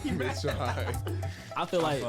Mitch, all right. I feel like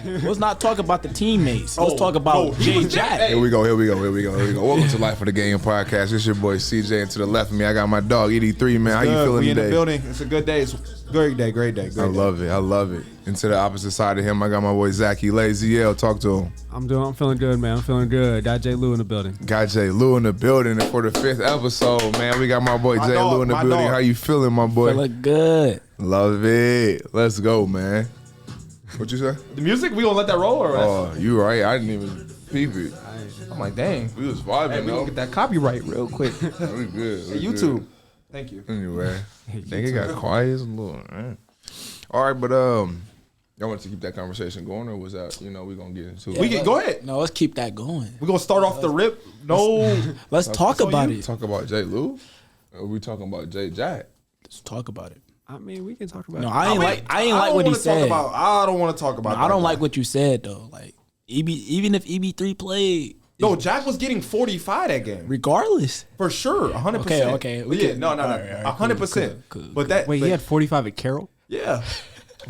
let's not talk about the teammates. Let's talk about Jay Jack. Here we go. Welcome to Life of the Game podcast. It's your boy CJ, and to the left of me, I got my dog 83. Man, how you feeling we today? In the building. It's a good day. It's great day. I love it. And to the opposite side of him, I got my boy Zachy Lazy L. Talk to him. I'm feeling good, man. I'm feeling good. Got J. Lou in the building. Got J. Lou in the building, and for the 5th episode, man, we got my boy J. Lou in the building. How you feeling, my boy? Feeling good. Love it. Let's go, man. What you say? The music, we gonna let that roll or what? Oh, you right. I didn't even peep it. I'm like, dang. We was vibing, Hey, we though. gonna get that copyright real quick. We good. Hey, YouTube. Thank you. Anyway, nigga got quiet as a little. Man. All right, but y'all want to keep that conversation going, or was that we gonna get into it? We can go ahead. No, let's keep that going. We gonna start off the rip. No, Let's talk about it. Talk about J. Lou, or we talking about J. Jack? Let's talk about it. I mean, we can talk about No, it. I ain't like what he said. I don't want to talk about. I don't like what you said though. Like even if EB3 played, No, Jack was getting 45 that game, regardless. for sure, 100%. Okay. Yeah, no, 100%. Cool. But that Wait, he had 45 at Carroll? yeah,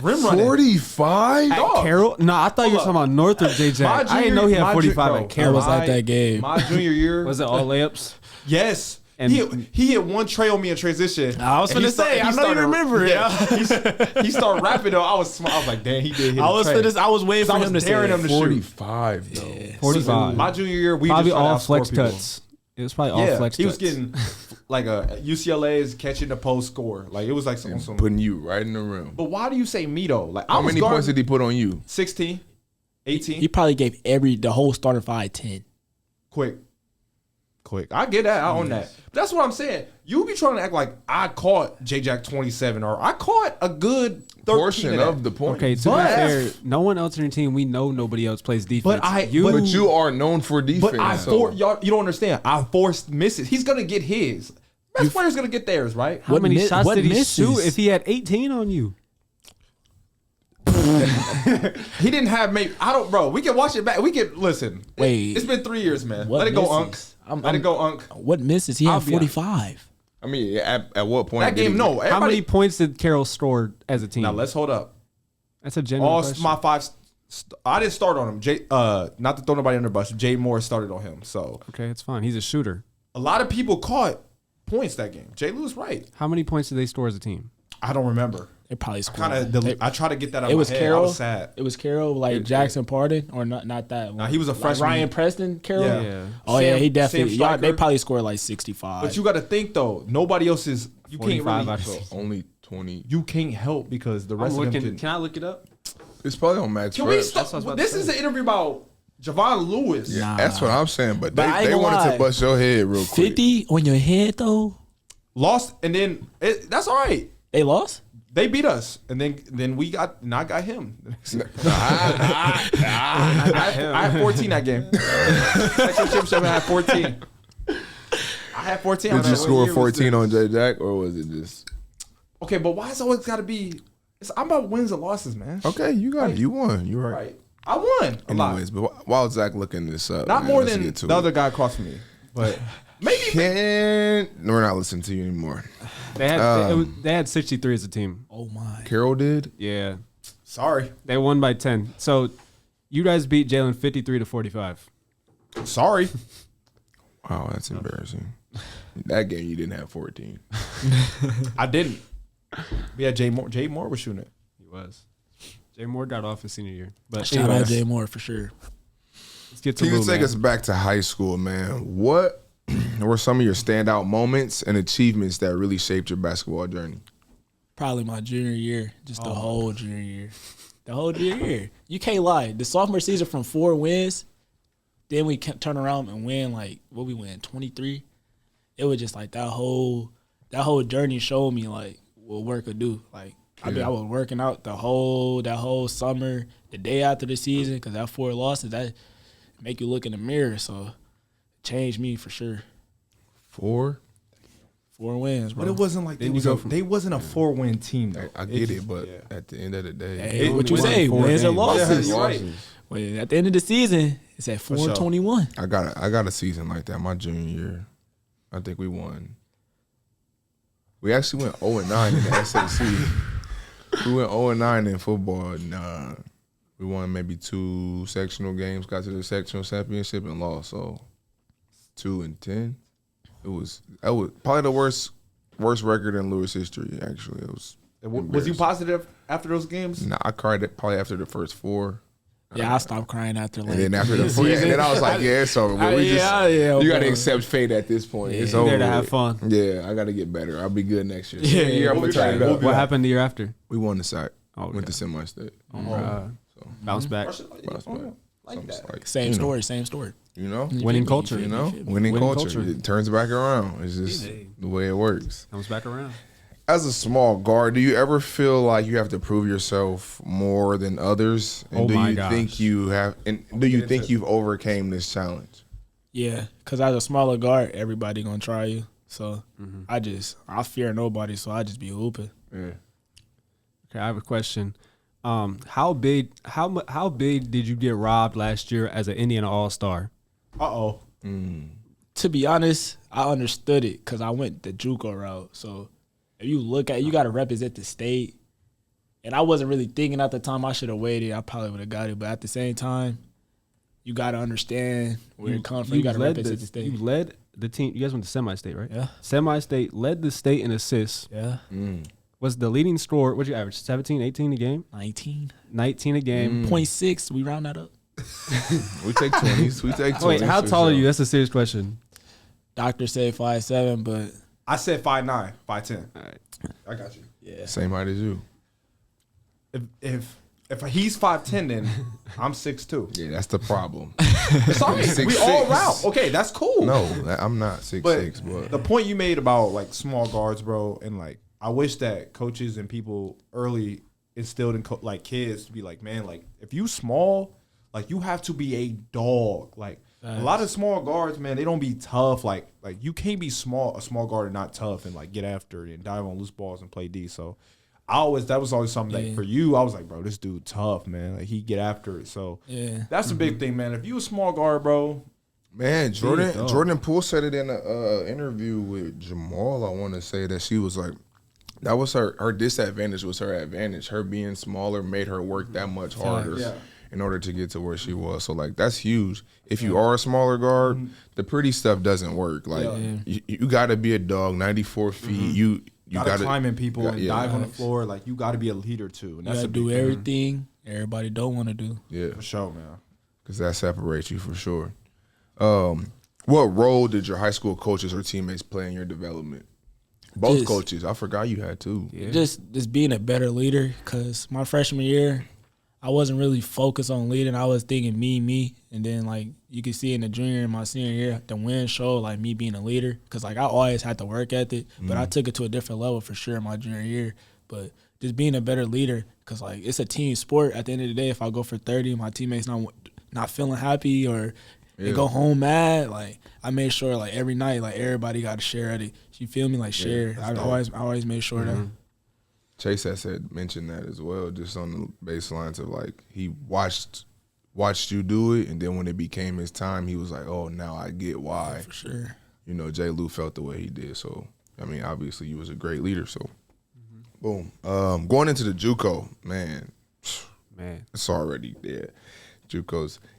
rim running. 45. At Dog. Carroll? No, I thought you were talking about North of JJ. My I didn't junior- know he had my 45 no, at I Carroll. was at that game. My junior year, Was it all layups? yes. And- He hit one tray on me in transition. I was And he finna say, he I know you started- remember it. Yeah, he started rapping though. I was like, damn, he did hit I was a tray. I was waiting So for I was him to say daring him to shoot. 45 though. Yeah. 45. My junior year, we Probably just tried to all outscore flex people. cuts. It was probably all flex he was cuts. getting like a UCLA's catching the post score. Like it was like some. Putting you right in the rim. But why do you say me though? Like How many points did he put on you? 16, 18. He probably gave the whole starting 5-10. Quick. I get that. I own that. But that's what I'm saying. You be trying to act like I caught J-Jack 27 or I caught a good 13 Portion of of that. the point. Okay, to be But- fair, no one else in your team, we know nobody else plays defense. But you are known for defense. But y'all, you don't understand. I forced misses. He's gonna get his. Best player's gonna get theirs, right? How What many shots what did he misses? shoot if he had 18 on you? He didn't have maybe. I don't, bro. We can watch it back. We can listen. Wait. It's been 3 years, man. What Let it go, Unc. misses? Let it go, Unc. What misses? He I'll had be honest. 45. I mean, at what point? That did game, he- no. How Everybody, many points did Carroll score as a team? Now let's hold up. That's a genuine All question. my five. I didn't start on him. Not to throw nobody under the bus. Jay Moore started on him. So Okay, it's fine. He's a shooter. a lot of people caught points that game. Jay Lewis right. How many points did they score as a team? I don't remember. They probably scored. I try to get that out It of was my head. I Carroll. was sad. It was Carroll, like Jackson Pardon, or not that one. Nah, he was a Like freshman. Ryan Preston, Carroll. Yeah. Oh yeah, he Sam definitely. Y'all, they Striker. probably scored like 65. But you got to think though. Nobody else is. You can't 45 really. actually. Only 20. You can't help because the rest of them can. Can I look it up? It's probably on max Can we reps. stop? what I was about This to is say. an interview about Jevon Lewis. Yeah, that's what I'm saying. But But I ain't they gonna wanted lie. to bust your head real quick. 50 on your head though. Lost and then that's all right. They lost. They beat us, and then we got. And I got him. I had 14 that game. Second championship, I had 14. I had 14. Did you What score year was 14 this? on J Jack, or was it just Okay, but why is it always got to be? I'm about wins and losses, man. okay? You got it. You won. You're right. Right. I won a lot. Anyways, but while Zach looking this up, Not man, more let's than get to the it. other guy across from me, but maybe. We're not listening to you anymore. They had they had 63 as a team. Oh my. Carroll did. Yeah, Sorry. they won by 10. So you guys beat Jalen 53 to 45. Sorry. Wow, that's embarrassing. That game you didn't have 14. I didn't. We had Jay Moore. Jay Moore was shooting it. He was. Jay Moore got off his senior year. But Shout out anyways, Jay Moore for sure. let's get to Can you Lou, take man. us back to high school, man? What were some of your standout moments and achievements that really shaped your basketball journey? Probably my junior year, just the whole junior year. The whole junior year. You can't lie. The sophomore season from 4 wins, then we turn around and win like what we win 23. It was just like that whole journey showed me like what work could do. Like I was working out that whole summer, the day after the season, because that 4 losses that make you look in the mirror. So it changed me for sure. 4 4 wins, bro. But it wasn't like they wasn't a 4-win team though. I get it, but at the end of the day, Hey, what only you won say? 4 Wins or games. losses? Yeah, you're right. Well, at the end of the season, it's at 4-21. I got a season like that. My junior year, I think we won. We actually went 0-9 in the SAC. We went 0-9 in football, and we won maybe 2 sectional games. Got to the sectional championship and lost. So 2-10. That was probably the worst record in Lewis history. Actually, it was. Was you positive after those games? Nah, I cried probably after the first 4. Yeah, I stopped crying after like. And then after the 4, and then I was like, yeah, it's over. But you got to accept fate at this point. It's over. There to have fun. Yeah, I got to get better. I'll be good next year. Yeah, Year, I'm gonna turn it up. What happened the year after? We won the SAC. Oh, Went to semi-state. Bounce back. Bounce back. Like that. Like, Same story, same story. You know, Winning culture. you know, Winning winning culture. culture. It turns back around. It's just the way it works. Comes back around. As a small guard, do you ever feel like you have to prove yourself more than others? And Oh do my you gosh. think you have? And do you think you've overcame this challenge? Yeah, because as a smaller guard, everybody gonna try you. So I fear nobody. So I just be hooping. Yeah. Okay, I have a question. How big did you get robbed last year as an Indiana All-Star? To be honest, I understood it because I went the Juco route. So if you look at, you got to represent the state. And I wasn't really thinking at the time I should have waited. I probably would have got it. But at the same time, you got to understand where it comes from. You got to represent the state. You led the team. You guys went to semi-state, right? Yeah. Semi-state, led the state in assists. Yeah. Was the leading scorer, what'd you average, 17, 18 a game? 19. 19 a game. 0.6. We round that up. We take 20s. We take 20s. Wait, how for tall are sure. you? That's a serious question. Doctor said 5'7", but I said 5'9", 5'10". All right. I got you. yeah. Same height as you. If he's 5'10", then I'm 6'2". Yeah, that's the problem. Sorry, we 6'6". all route. Okay, that's cool. No, I'm not 6'6", But the point you made about like small guards, bro, and like I wish that coaches and people early instilled in like kids to be like, man, like if you small, like you have to be a dog. Like a lot of small guards, man, they don't be tough. Like you can't be a small guard and not tough and like get after it and dive on loose balls and play D. So that was always something that for you, I was like, bro, this dude tough, man. Like he get after it. So Yeah. that's the big thing, man. If you a small guard, bro, Man, Jordan Poole said it in an interview with Jamal. I want to say that she was like, that was her disadvantage was her advantage. Her being smaller made her work that much harder in order to get to where she was. So, like, that's huge. If you are a smaller guard, the pretty stuff doesn't work. Like, you got to be a dog, 94 feet. You got to climb in people and dive on the floor. Like, you got to be a leader, too. And You that's gotta a big do thing. everything everybody don't want to do. Yeah, For sure, man. because that separates you for sure. What role did your high school coaches or teammates play in your development? Both Just- coaches. I forgot you had two. Yeah. Just being a better leader, because my freshman year, I wasn't really focused on leading. I was thinking me. And then, like, you can see in the junior and my senior year, the win showed, like, me being a leader. Because, like, I always had to work ethic, but I took it to a different level for sure in my junior year. But just being a better leader, because, like, it's a team sport. At the end of the day, if I go for 30, my teammates not feeling happy or they go home mad, like, I made sure, like, every night, like, everybody got to share at it. You feel me? Like, share. I always made sure that. Chase has mentioned that as well, just on the baselines of like he watched you do it, and then when it became his time, he was like, "Oh, now I get why." For sure. You know, J. Lou felt the way he did. So, I mean, obviously, you was a great leader. So, boom. Going into the JUCO, man, it's already there.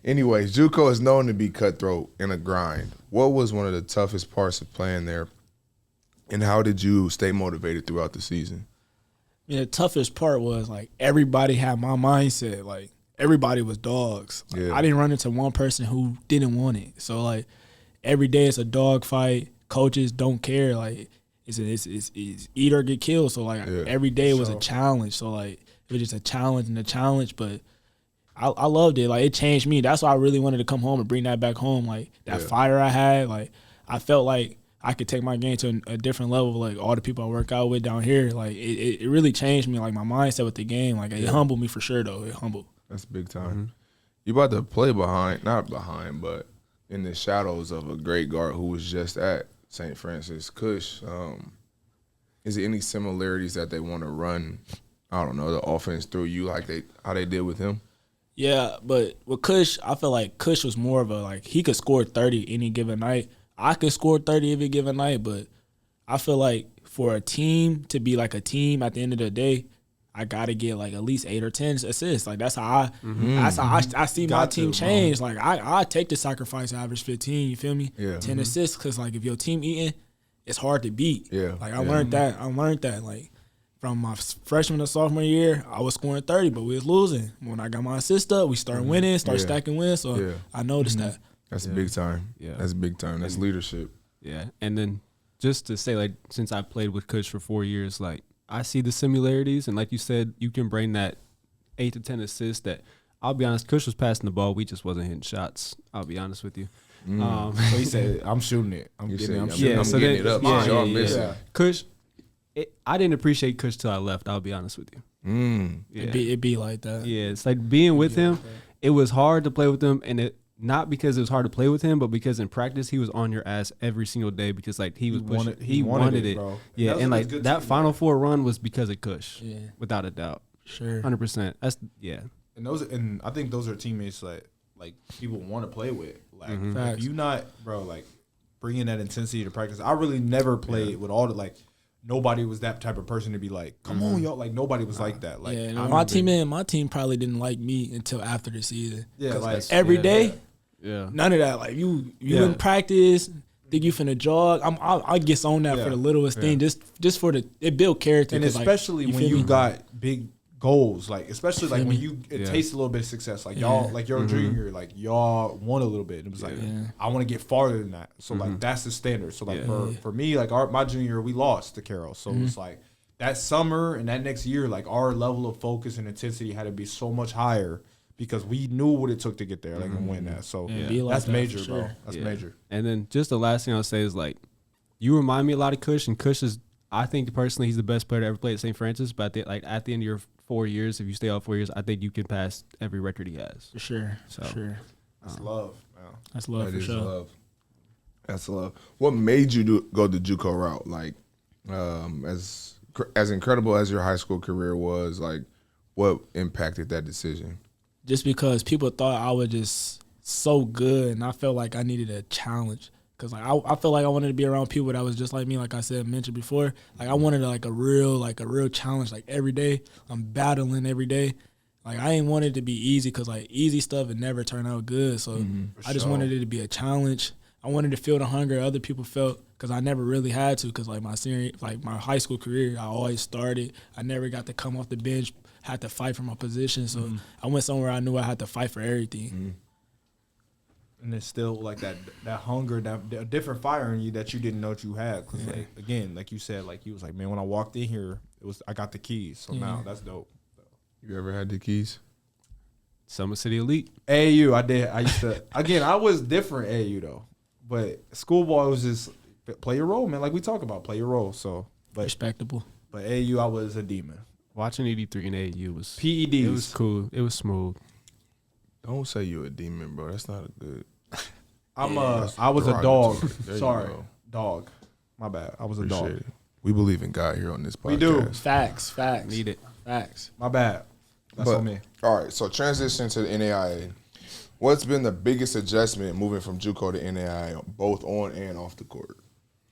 Anyways, JUCO is known to be cutthroat and a grind. What was one of the toughest parts of playing there, and how did you stay motivated throughout the season? I mean, the toughest part was, like, everybody had my mindset. Like, everybody was dogs. Like, Yeah. I didn't run into one person who didn't want it. So, like, every day it's a dog fight. Coaches don't care. Like, it's eat or get killed. So, like, every day was a challenge. So, like, it was just a challenge and a challenge. But I loved it. Like, it changed me. That's why I really wanted to come home and bring that back home. Like, that fire I had, like, I felt like I could take my game to a different level. Like, all the people I work out with down here, like, it really changed me. Like, my mindset with the game, like, it humbled me for sure, though. It humbled. That's big time. You about to play not behind, but in the shadows of a great guard who was just at St. Francis. Kush, is there any similarities that they want to run, I don't know, the offense through you like how they did with him? Yeah, but with Kush, I feel like Kush was more of a, like, he could score 30 any given night. I could score 30 every given night, but I feel like for a team to be like a team at the end of the day, I gotta get like at least 8 or 10 assists. Like that's how I see my team change. Like I take the sacrifice average 15. You feel me? Yeah. 10 assists, because like if your team eating, it's hard to beat. Yeah. Like I learned that. Like from my freshman to sophomore year, I was scoring 30, but we was losing. When I got my assist up, we started winning, stacking wins. So I noticed that. That's big time. Yeah. That's big time. That's leadership. Yeah, and then just to say, like, since I played with Kush for 4 years, like, I see the similarities, and like you said, you can bring that 8 to 10 assists that, I'll be honest, Kush was passing the ball, we just wasn't hitting shots, I'll be honest with you. So he said, I'm shooting it. I'm getting it up. Y'all missing. Kush, I didn't appreciate Kush till I left, I'll be honest with you. Yeah. It be like that. Yeah, it's like being with him, it was hard to play with him, and it not because it was hard to play with him, but because in practice he was on your ass every single day because like he was pushing, he wanted it. Bro. Yeah, and like that Final Four run was because of Kush. Yeah, without a doubt. Sure, 100%. That's And I think those are teammates like people want to play with. Like if you not, bro, like bringing that intensity to practice. I really never played with all the like. Nobody was that type of person to be like, come on, y'all. Like nobody was like that. Like my team probably didn't like me until after the season. Yeah, like every day. Yeah. None of that. Like you in practice, think you finna jog. I get on that for the littlest thing, just for it build character. And especially when you got big goals, like especially like when you taste a little bit of success. Like y'all, like you're a junior, like y'all won a little bit. And it was like I want to get farther than that. So like that's the standard. So like for me, like my junior year, we lost to Carroll. So it's like that summer and that next year, like our level of focus and intensity had to be so much higher. Because we knew what it took to get there, like, and win that. So that's major, bro. That's major. And then just the last thing I'll say is, like, you remind me a lot of Kush, and Kush is, I think personally, he's the best player to ever play at St. Francis. But at the end of your 4 years, if you stay out 4 years, I think you can pass every record he has. For sure. So, for sure. That's love, man. That's love That for is sure. love. That's love. What made you go the Juco route? Like, as incredible as your high school career was, like, what impacted that decision? Just because people thought I was just so good, and I felt like I needed a challenge. Cause like I felt like I wanted to be around people that was just like me, like I mentioned before. Like I wanted like a real challenge. Like every day, I'm battling every day. Like I ain't wanted it to be easy, cause like easy stuff would never turn out good. So I just wanted it to be a challenge. I wanted to feel the hunger other people felt, cause I never really had to. Cause like my high school career, I always started. I never got to come off the bench. Had to fight for my position, so I went somewhere I knew I had to fight for everything. And it's still like that hunger, that different fire in you that you didn't know that you had. Cause like again, like you said, like you was like, man, when I walked in here, I got the keys. So now that's dope. You ever had the keys? Summer City Elite. AAU, I did. I used to. Again, I was different AAU though, but schoolboy was just play your role, man. Like we talk about, play your role. So, but Respectable. But AAU, I was a demon. Watching 83 in AAU was PEDs. It was cool. It was smooth. Don't say you a demon, bro. That's not a good. I was a dog. There you Sorry, go. dog. My bad. I was a Appreciate dog. it. We believe in God here on this podcast. We do. Facts. Need it. Facts. My bad. That's on me. All right, so transition to the NAIA. What's been the biggest adjustment moving from Juco to NAIA, both on and off the court?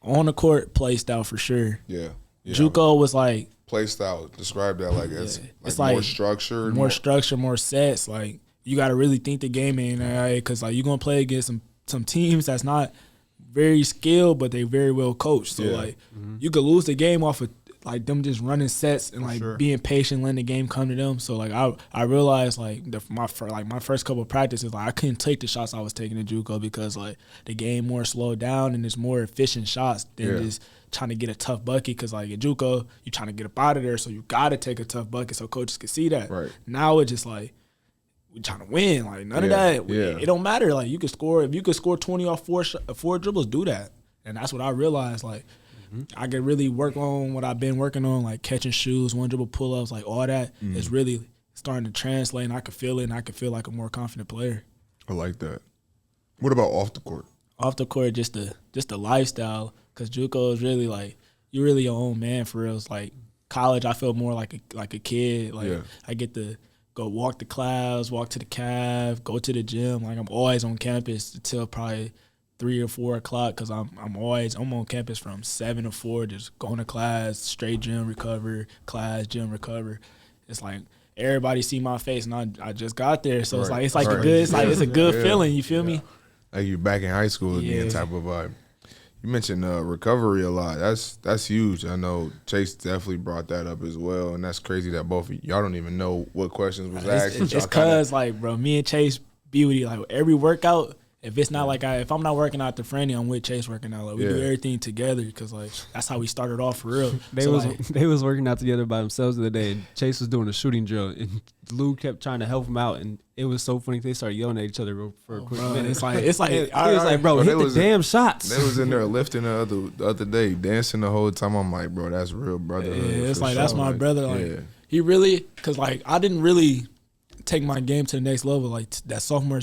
On the court, play style for sure. Yeah. Juco was like play style. Describe that like as it's more like structured, more structure, more sets. Like you got to really think the game in NAIA, because like you're gonna play against some teams that's not very skilled, but they very well coached. So like you could lose the game off of like them just running sets and like being patient, letting the game come to them. So like I realized like my first couple of practices, like I couldn't take the shots I was taking in Juco, because like the game more slowed down and it's more efficient shots than just trying to get a tough bucket. Because like in Juco, you're trying to get up out of there, so you got to take a tough bucket so coaches can see that. Right. Now it's just like we trying to win. Like none of that. It don't matter. Like you could score, if you could score 20 off four dribbles, do that. And that's what I realized. Like I could really work on what I've been working on, like catching shoes, one dribble pull-ups, like all that is really starting to translate, and I could feel it, and I could feel like a more confident player. I like that. What about off the court? Off the court, just the lifestyle. because JUCO is really like you really your own man for real. It's like college. I feel more like a kid. Like I get to go walk to class, walk to the caf, go to the gym. Like I'm always on campus until probably 3 or 4 o'clock because I'm on campus from 7 to 4, just going to class, straight gym, recover, class, gym, recover. It's like everybody see my face and I just got there, so it's like a good it's a good feeling. You feel me? Like you back in high school again type of vibe. You mentioned recovery a lot. That's huge. I know Chase definitely brought that up as well, and that's crazy that both of y'all don't even know what questions was asked. It's cause like, bro, me and Chase be with you like every workout. If it's not like if I'm not working out the friendly, I'm with Chase working out. Like we do everything together because like that's how we started off for real. They was working out together by themselves the other day, and Chase was doing a shooting drill, and Lou kept trying to help him out, and it was so funny. They started yelling at each other for a quick minute. It's like he was like, bro, hit the damn shots. They was in there lifting the other day, dancing the whole time. I'm like, bro, that's real brotherhood. Yeah, it's like that's my brother. Like he really, cause like I didn't really take my game to the next level. Like that sophomore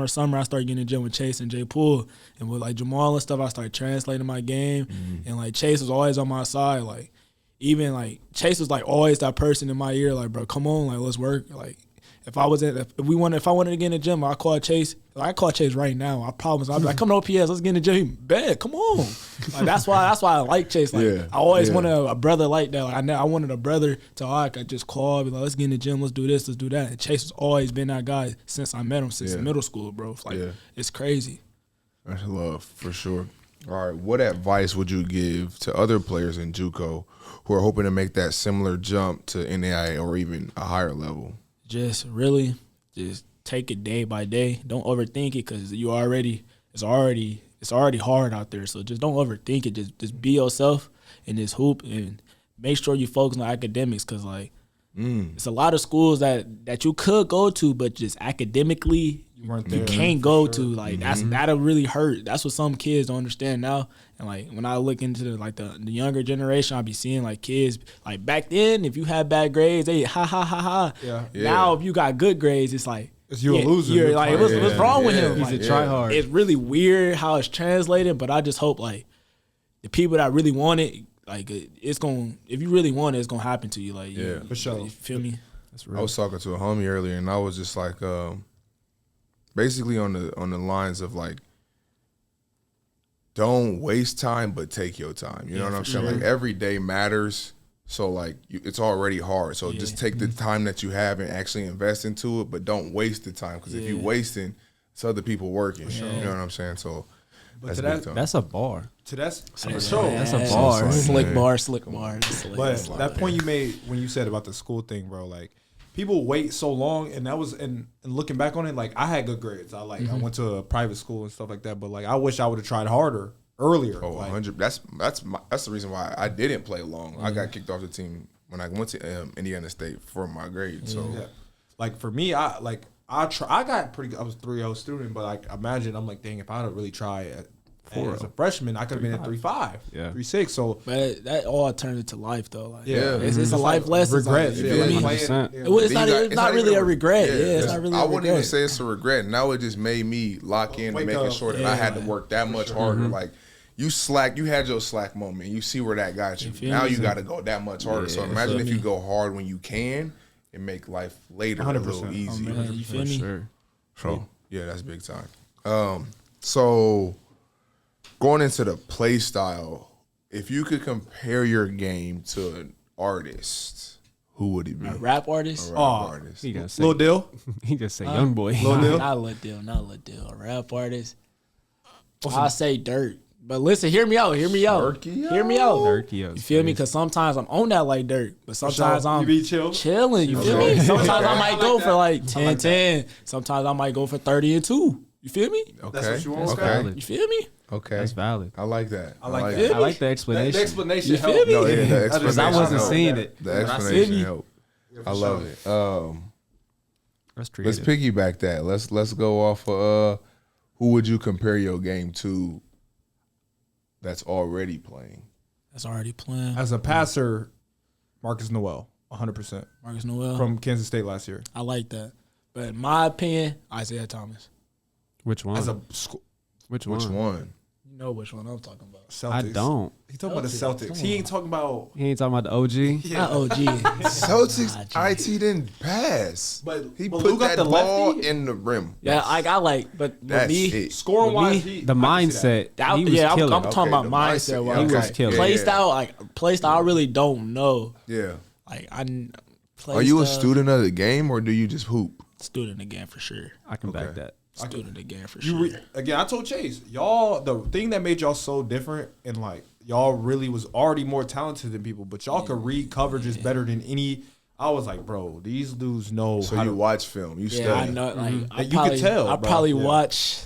summer, I started getting in the gym with Chase and Jay Poole, and with like Jamal and stuff, I started translating my game. And like Chase was always on my side. Like even like Chase was like always that person in my ear. Like, bro, come on, like let's work. Like if I wanted to get in the gym, I call Chase. Like, I call Chase right now. I'd be like, come to OPS, let's get in the gym. Bet, come on. Like that's why I like Chase. Like I always wanted a brother like that. Like I wanted a brother to I could just call, be like, let's get in the gym, let's do this, let's do that. And Chase has always been that guy since I met him, since middle school, bro. Like it's crazy. That's love for sure. All right, what advice would you give to other players in JUCO who are hoping to make that similar jump to NAIA or even a higher level? Just really, just take it day by day. Don't overthink it because it's already hard out there. So just don't overthink it. Just be yourself and just hoop and make sure you focus on academics because like it's a lot of schools that you could go to, but just academically you can't go to. Like that'll really hurt. That's what some kids don't understand now. And like when I look into the younger generation, I be seeing like kids like back then, if you had bad grades, they ha ha ha ha. Yeah. Now if you got good grades, it's like you're a loser. You're like what's wrong with him? He's like, a try hard. It's really weird how it's translated, but I just hope like the people that really want it, like it's gonna. If you really want it, it's gonna happen to you. Like for sure. You feel me? That's real. I was talking to a homie earlier, and I was just like, basically on the lines of like, don't waste time, but take your time. You know what I'm saying? Like every day matters. So like it's already hard. So just take the time that you have and actually invest into it, but don't waste the time because if you're wasting, it's other people working. You know what I'm saying? So that's big time. That's a bar. That's a bar. Slick bar. But that point you made when you said about the school thing, bro, like people wait so long, and that was and looking back on it, like I had good grades. I went to a private school and stuff like that, but like I wish I would have tried harder earlier. Oh, 100. That's the reason why I didn't play long. I got kicked off the team when I went to Indiana State for my grade. So like for me, I got pretty good. I was 3.0 student, but like imagine I'm like, dang, if I'd have really tried as a freshman, I could have been at 3.5, 3.6. So, but that all turned into life though. Like, it's a life lesson. Regret. It's not really a regret. It's not really. I wouldn't even say it's a regret. Now it just made me lock in to making sure that I had to work that much harder. Like you had your slack moment. You see where that got you. Now you got to go that much harder. So imagine if you go hard when you can and make life later 100%. A little easier. Oh, you feel me? Sure. So yeah, that's big time. So going into the play style, if you could compare your game to an artist, who would it be? A rap artist? Artist. He gonna say Lil Dill. He just say young boy. Lil Dill. Not Lil Dill. A rap artist. I'll say Dirt. But listen, hear me out. Hear me out. You feel me? Because sometimes I'm on that like Dirt, but sometimes I'm chilling. You feel me? Sometimes I might go for like 10-10. Sometimes I might go for 30-2. You feel me? Okay. That's what you want. Okay. You feel me? Okay. That's valid. I like that. I like that. I like the explanation. The explanation You feel helped. me? No, yeah, the Because explanation I wasn't helped. seeing it. The explanation helped. I love it. That's Let's creative. piggyback that. Let's go off of who would you compare your game to that's already playing? That's already playing. As a passer, Marcus Noel, 100%. Marcus Noel. From Kansas State last year. I like that. But in my opinion, Isaiah Thomas. Which one? As a Which one? You know which one I'm talking about. Celtics. I don't. He talking about the Celtics. Celtics. Come He on. ain't talking about. He ain't talking about the OG. Not OG. Celtics Nah, IT didn't pass. But he Lou put got that the ball lefty? in the rim. Yeah, I like, but with That's me, it. Scoring wise, me, The mindset. that, He was yeah, killing. I'm talking about the mindset. mindset, Wise. yeah, He was Like, killing. Play Yeah. style, I really don't know. Yeah. Like play Are you a style, student of the game or do you just hoop? Student again for sure. I can back Okay. that. Student again for You sure. again, I told Chase, y'all, the thing that made y'all so different and like y'all really was already more talented than people, but y'all could read coverages better than any. I was like, bro, these dudes know So how you to watch film. You Yeah, study. I know. Like I You could probably, tell, I bro. probably Yeah. watch.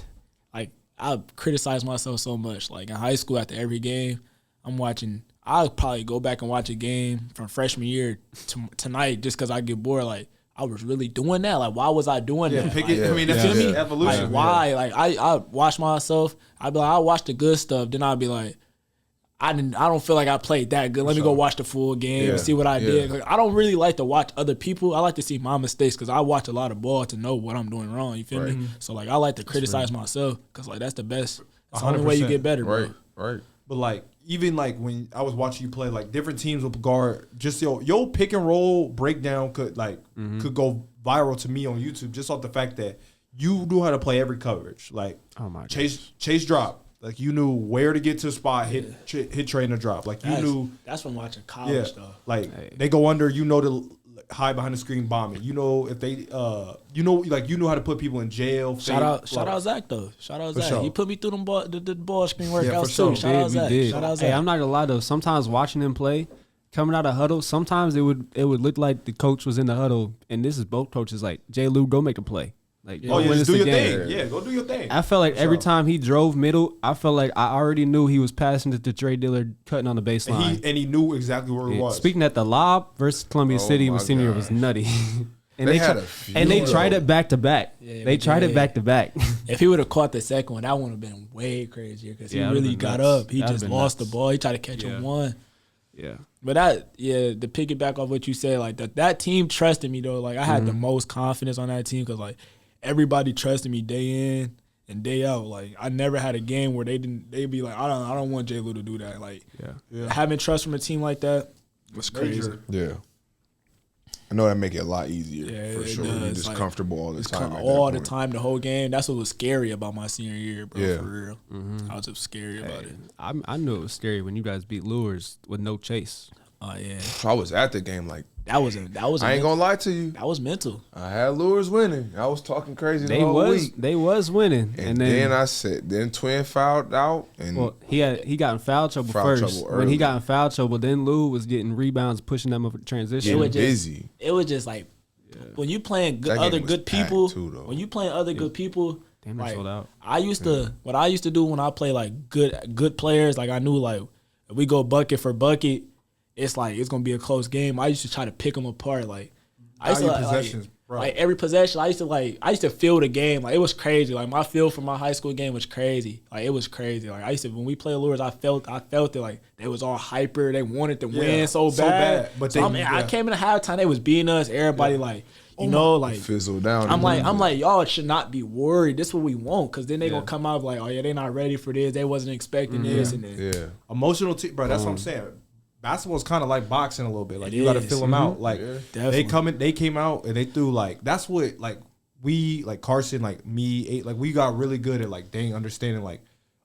Like I criticize myself so much. Like in high school, after every game, I'm watching. I'll probably go back and watch a game from freshman year to tonight just because I get bored. Like I was really doing that. Like why was I doing Yeah, that? pick Like, it. I mean, that's you feel just me? evolution. Like why? Like I watch myself. I'd be like, I watch the good stuff. Then I'd be like, I don't feel like I played that good. Let me go watch the full game Yeah. and see what I Yeah. did. Like, I don't really like to watch other people. I like to see my mistakes because I watch a lot of ball to know what I'm doing wrong. You feel Right. me? So like I like to criticize myself because like that's the best. That's the only way you 100%. get better, bro. Right. Right. But like even like when I was watching you play, like different teams with guard, just your pick and roll breakdown could could go viral to me on YouTube just off the fact that you knew how to play every coverage. Like Oh my chase drop. Like you knew where to get to the spot, hit trade and a drop. Like you knew That's from watching yeah. college stuff. Like they go under, you know to hide behind the screen bombing. You know if they you know how to put people in jail. Shout out fake, Zach though. Shout out For Zach. sure. He put me through them the ball screen for workouts sure. too. Shout out We Zach. did. Shout out Hey, Zach. I'm not gonna lie though. Sometimes watching him play, coming out of huddle, sometimes it would look like the coach was in the huddle, and this is both coaches like, Jay Lou, go make a play. Like, Oh go yeah, win just us do the your game. thing. Yeah, go do your thing. I felt like For every sure. time he drove middle, I felt like I already knew he was passing it to Trey Diller, cutting on the baseline. And he knew exactly where he Yeah. was. Speaking at the lob versus Columbia Oh City my my senior year God. was nutty. And They they, had tri- a few, and they though. tried it back to back. Yeah, They we tried it did. back to back. If he would have caught the second one, that would have been way crazier because Yeah, he that'd really have been got nuts. up. He That'd just have been lost nuts. the ball. He tried to catch Yeah. him one. Yeah. But to piggyback off what you said, like that team trusted me though. Like I had the most confidence on that team because like everybody trusted me day in and day out. Like I never had a game where they'd be like, I don't want J. Lou to do that. Like having trust from a team like that was crazy. Yeah. I know that make it a lot easier Yeah, for it sure. does. You're just Like, comfortable all the It's time. at all that the point. time, the whole game. That's what was scary about my senior year, bro. Yeah. For real, I was just scary about it. I knew it was scary when you guys beat Lures with no chase. Oh yeah, I was at the game like, that was I ain't gonna lie to you. that was mental. I had Lures winning. I was talking crazy the They whole was week. they was winning, And then I said, then Twin fouled out, and well, he got in foul trouble Foul first. trouble When he early. got in foul trouble, then Lou was getting rebounds, pushing them up in transition. It was getting just- busy. It was just like when you playing good, That game other was good packed, people. too, though. When you playing other good people, Damn near like, sold out. I used to what I used to do when I play like good players. Like I knew like if we go bucket for bucket, it's like it's gonna be a close game. I used to try to pick them apart. Like I used to Value like, possessions, bro. like every possession. I used to feel the game. Like it was crazy. Like my feel for my high school game was crazy. Like it was crazy. Like I used to when we play Lures, I felt it like they was all hyper. They wanted to win so bad. but So, they- I yeah. came in the halftime. They was beating us. Everybody like you know like. fizzled down. I'm a like, little bit. y'all should not be worried. This is what we want, because then they gonna come out like, oh yeah, they not ready for this. They wasn't expecting this, and then Yeah. Emotional team, bro. That's what I'm saying. Basketball's kind of like boxing a little bit. Like It you got to is. fill them out. Like Definitely. they came out and they threw like that's what like we like Carson like me like we got really good at like dang understanding like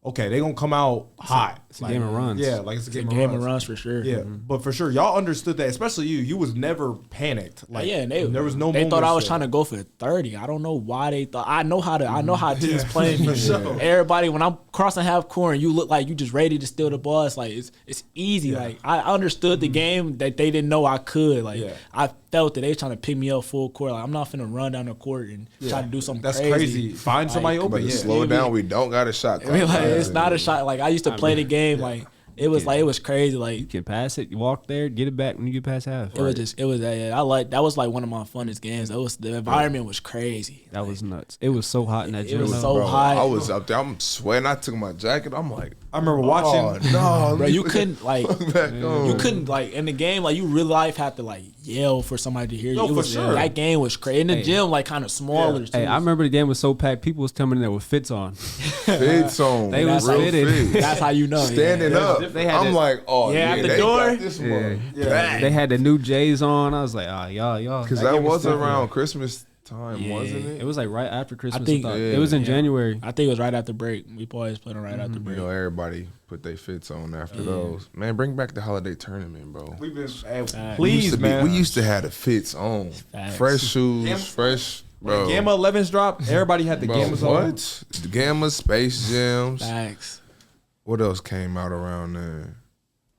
okay they gonna come out hot. It's a game of runs. Yeah, like it's a game, game of of runs. runs for sure. Yeah, but for sure y'all understood that, especially you. You was never panicked. Like Yeah, and there was no. They thought I was moments trying to go for 30. I don't know why they thought. I know how teams play me. sure. Everybody, when I'm crossing half court and you look like you just ready to steal the ball, it's like it's easy. Like I understood the game that they didn't know I could. Like Yeah. I felt that they trying to pick me up full court. Like I'm not finna run down the court and try to do something That's crazy. crazy. Find somebody But open. to Yeah. slow it down, we don't got a shot. I mean, like clock. it's not a shot. Like I used to play the game. Like it was like it was crazy. Like You can pass it, you walk there, get it back when you get past half. it was I like that was like one of my funnest games. The environment was crazy. That was nuts. It was so hot in that It gym. was though. so Bro, hot. I was up there. I'm sweating. I took my jacket. I'm like, I remember watching. no, Bro, you couldn't like back on. you couldn't like in the game like you real life had to like yell for somebody to hear you. No, It for was, sure. That game was crazy. In the gym, like kind of smaller. Too. Hey, I remember the game was so packed. People was coming in there with fits on. Fits on. They was real fitted. fits. That's how you know. Standing yeah. up. They had I'm to- like, oh Yeah, yeah, at the they door. got this one. Yeah. They had the new J's on. I was like, y'all. Because that was around Christmas time, wasn't it? It was like right after Christmas. think- I thought. It was in January. I think it was right after break. We always put them right after You break. know, everybody put their fits on after those. Man, bring back the holiday tournament, bro. We've been, We used please, to man. we used to have the fits on. Facts. Fresh shoes, Gamma- fresh, When bro. Gamma 11s dropped, everybody had the Bro, Gammas on. what? The Gamma, Space Jams. Facts. What else came out around there?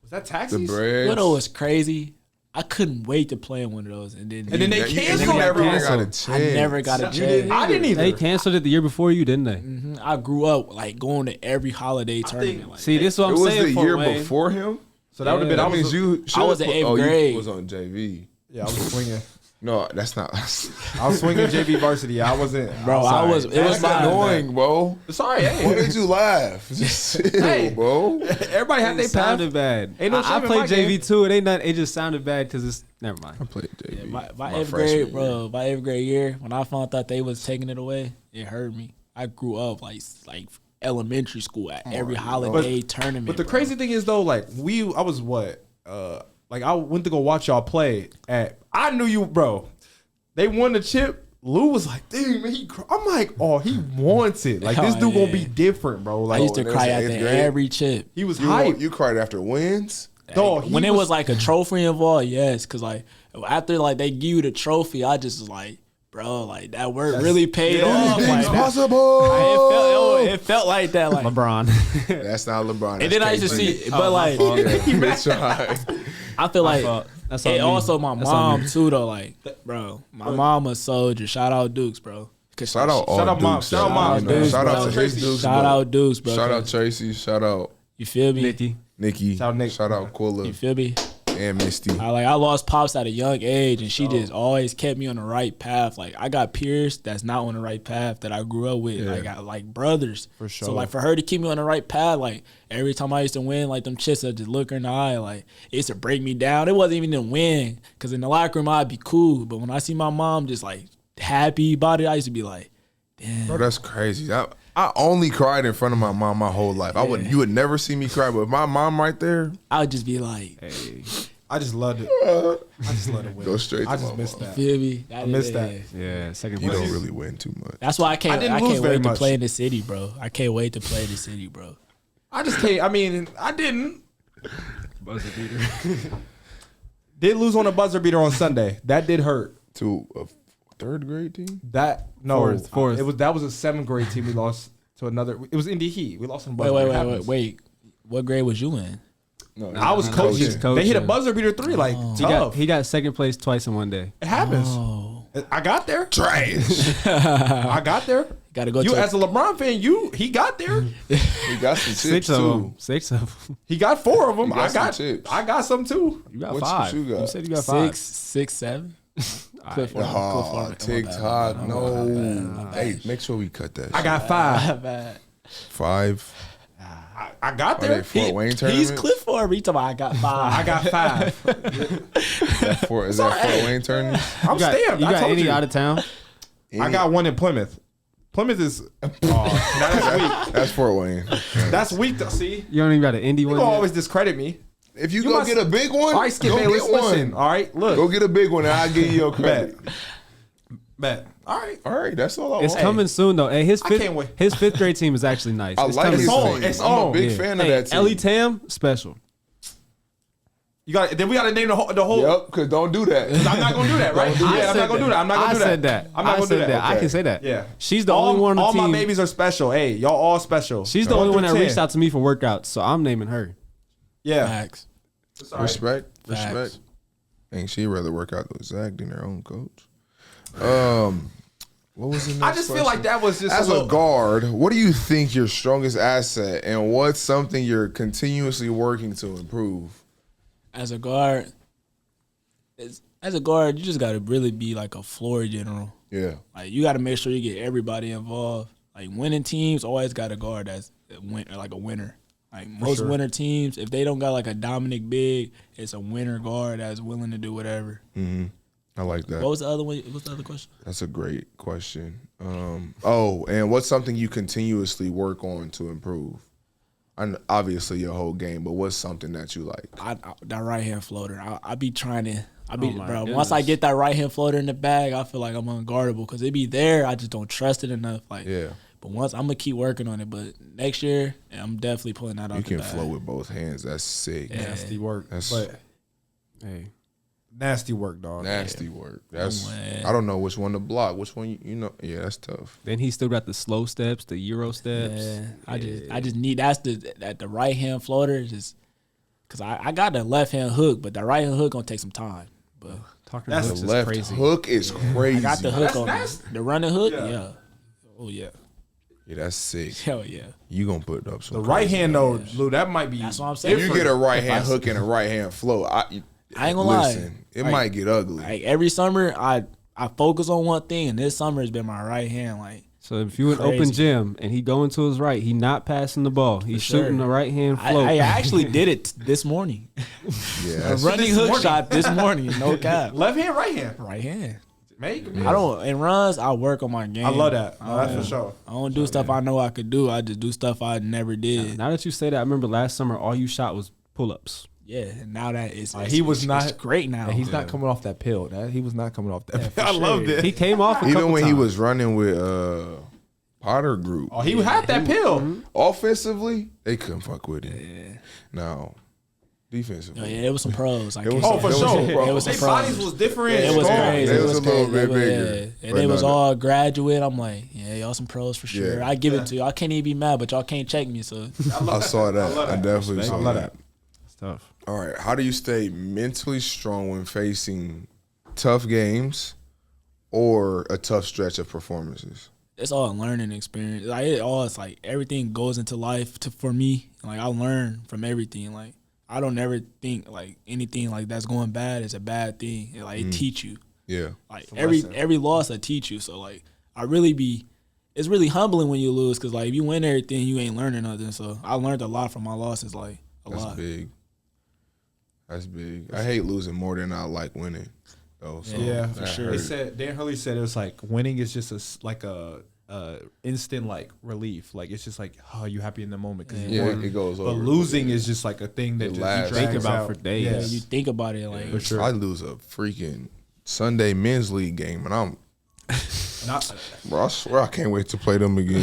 Was that The taxis? bread. What was crazy? I couldn't wait to play in one of those, and then And then they canceled You never everyone. got a chance. I never got a You chance. didn't- I didn't either. They canceled it the year before you, didn't they? Mhm. I grew up like going to every holiday tournament. Like, See, this is what It I'm was saying. the for year Wayne. before him. So that would have been. That means you. I was in eighth You grade. was on JV. Yeah, I was swinging. No, that's not. I was swinging JV varsity. I wasn't. Bro, I was. It was That's my annoying, bro. Sorry, Why hey. did you laugh? Just chill, Hey. bro. Everybody had It their path. sounded bad. Ain't no I shame in played my JV game. too. It ain't nothing. It just sounded bad because it's never mind. I played JV. my eighth grade, bro. My eighth grade year, when I found out they was taking it away, it hurt me. I grew up like elementary school at every holiday tournament. But the bro. crazy thing is though, like I was what, like I went to go watch y'all play at. I knew you, bro. They won the chip. Lou was like, "Dang man, I'm like, oh, he wants it. Like this Oh, dude yeah. gonna be different, bro. Like I used to that cry was after eighth grade? every chip. he was You, hype. you cried after wins? Dog, he When it was like a trophy involved, yes, because like after like they give you the trophy, I just was like, bro, like that work really paid off. Anything's Like, possible. it felt like that. Like, LeBron. That's not LeBron. and then I used to see, but like, Yeah, tried. I feel like That's on and me. also my That's on mom me. too though. Like, bro, my mom a soldier. Shout out Dukes, bro. 'Cause Shout out all Shout out mom. Dukes. Shout out mom, You know, man. Shout out to Tracy. his Dukes. Shout bro. out Dukes, bro. Shout out Tracy. Shout out You feel me? Nikki. Nikki. Shout out Nick. Shout out Quilla You feel me? and Misty. I lost pops at a young age, and she just always kept me on the right path. Like I got peers that's not on the right path that I grew up with. Yeah. Like I got like brothers. For sure. So like for her to keep me on the right path, like every time I used to win, like them chicks would just look her in the eye, like it used to break me down. It wasn't even a win, cause in the locker room I'd be cool, but when I see my mom just like happy about it, I used to be like, damn. Bro, that's crazy. I only cried in front of my mom my whole life. You would never see me cry, but my mom right there, I would just be like, I just loved it. I just loved it. Win. go straight to I just my missed mom. that. feel me? I missed that. Yeah, second You place. don't really win too much. That's why I can't didn't lose very wait to much. play in the city, bro. I can't wait to play in the city, bro. I just can't. I mean, I didn't. Buzzer beater. Did lose on a buzzer beater on Sunday. That did hurt. To a third grade team? That no, Fourth. It was that was a 7th grade team. We lost to another. It was Indy Heat. We lost on buzzer. beater. It happens. Wait. What grade was you in? No, I was coaching. He's coaching. They hit a buzzer beater 3. Like tough. He got second place twice in one day. It happens. Oh, I got there. trash. I got there. gotta go You to as a LeBron fan, he got there. He got some chips Six of too. them. 6 of them. He got 4 of them. You got I some got chips. I got some too. You got What 5. you got? You said you got 5. 6, 7. Cliff Oh, TikTok. No. Hey, make sure we cut that. I shit. got 5. 5. I got Are there. they Fort Wayne He's tournament? Cliff for a talking about I got 5. I got 5. Is that Fort Wayne tournament? I'm You got, stamped. you I got told any you. out of town? I got one in Plymouth. Plymouth is that's weak. That's Fort Wayne. That's weak. To see, You don't even got an indie you one. gonna yet? always discredit me. If you, You go must- get a big one, All right, Skip go Bayless, get one. listen. All right, look. Go get a big one and I'll give you your Bet. credit. Bet. All right. All right, that's all I It's want. coming soon though. Hey, I can't wait. his 5th grade team is actually nice. I It's like coming his It's on. team. It's I'm on. a big Yeah. fan of Hey, that team. Ellie Tam, special. You got. Then we got to name the whole. Yep, because don't do that. I'm not gonna do that, right? Don't do Yeah, that. I'm not gonna do that. I'm not gonna I do that. said that. I'm not I gonna do said that. that. I Okay. can say that. Yeah. She's the only one on the all team. my babies are special. Hey, y'all all special. She's the only one that reached out to me for workouts, so I'm naming her. Yeah. Facts. Sorry. Respect. Facts. Respect. Ain't she rather work out with Zach than her own coach? What was the next I just feel like that was just As a a little, guard, what do you think your strongest asset and what's something you're continuously working to improve? As a guard, you just gotta really be like a floor general. Yeah. Like you gotta make sure you get everybody involved. Like winning teams always got a guard that's like a winner. Like most sure. winner teams, if they don't got like a Dominic big, it's a winner guard that's willing to do whatever. I like that. What was the other one? What's the other question? That's a great question. And what's something you continuously work on to improve? Obviously your whole game, but what's something that you like? That right hand floater. I be trying to. my Once I goodness. get that right hand floater in the bag, I feel like I'm unguardable because it be there. I just don't trust it enough. Like, Yeah. But once I'm gonna keep working on it. But next year, I'm definitely pulling that out. You the can bag. flow with both hands. That's sick. Yeah. Nasty work. That's But Hey, nasty work, dog. nasty work. That's Man. I don't know which one to block. Which one you know? Yeah, that's tough. then he still got the slow steps, the Euro steps. Yeah, I just need the right hand floater just because I got the left hand hook, but the right hand hook gonna take some time. But Talking That's hooks The is left crazy. hook is crazy. I got the hook on nasty. the running hook. Yeah. Yeah. Oh yeah. Yeah, that's sick. Hell yeah. You gonna put up some The right crazy hand though, Lou, that might be. That's what I'm saying. If you get a right hand hook and a right hand flow, I ain't gonna lie. It Like- might get ugly. Like every summer, I focus on one thing, and this summer has been my right hand. Like So if you in Crazy. open gym and he going to his right, he not passing the ball. He's sure. shooting the right hand float. I actually did it this morning. yeah, A that's, running this hook morning? shot this morning. No cap. Left hand, right hand. Right hand. Make. I don't in runs. I work on my game. I love that. No, that's for sure. I don't do stuff I know I could do. I just do stuff I never did. Now that you say that, I remember last summer all you shot was pull-ups. Yeah, and now that is He was not- it's great now. He's not coming off that pill. He was not coming off that. for I loved sure. it. He came off a even couple when he times. was running with Potter Group. Oh, he had that pill. Offensively, they couldn't fuck with him. Now, defensively, Yeah, it was some pros. I It was can't Oh, some- for say- it was sure. some pros. It was Their some bodies pros. was different. It was strong. crazy. They It was was a little crazy. bit They was- bigger. yeah. But And they was no, all graduate. I'm like, yeah, y'all some pros for sure. Yeah. I give it to you. I can't even be mad, but y'all can't check me. So I saw that. I definitely saw I love that. that. It's tough. All right, how do you stay mentally strong when facing tough games or a tough stretch of performances? it's all a learning experience. Like it's like everything goes into life for me. Like I learn from everything. Like I don't ever think like anything like that's going bad is a bad thing. It teach you. Yeah, Like every loss that teach you. So like it's really humbling when you lose because like if you win everything you ain't learning nothing. So I learned a lot from my losses. Like a that's lot. big. That's big. I hate losing more than I like winning, though. So Yeah, that for sure. They hurt. said Dan Hurley said it was like winning is just like a instant like relief. Like it's just like you happy in the moment because you Yeah, won. it goes But over. losing is just like a thing that It just lasts. you drag Think about out for days. Yeah, Yeah, you think about it like for sure. I lose a freaking Sunday men's league game, and I'm, Not, bro, I swear I can't wait to play them again.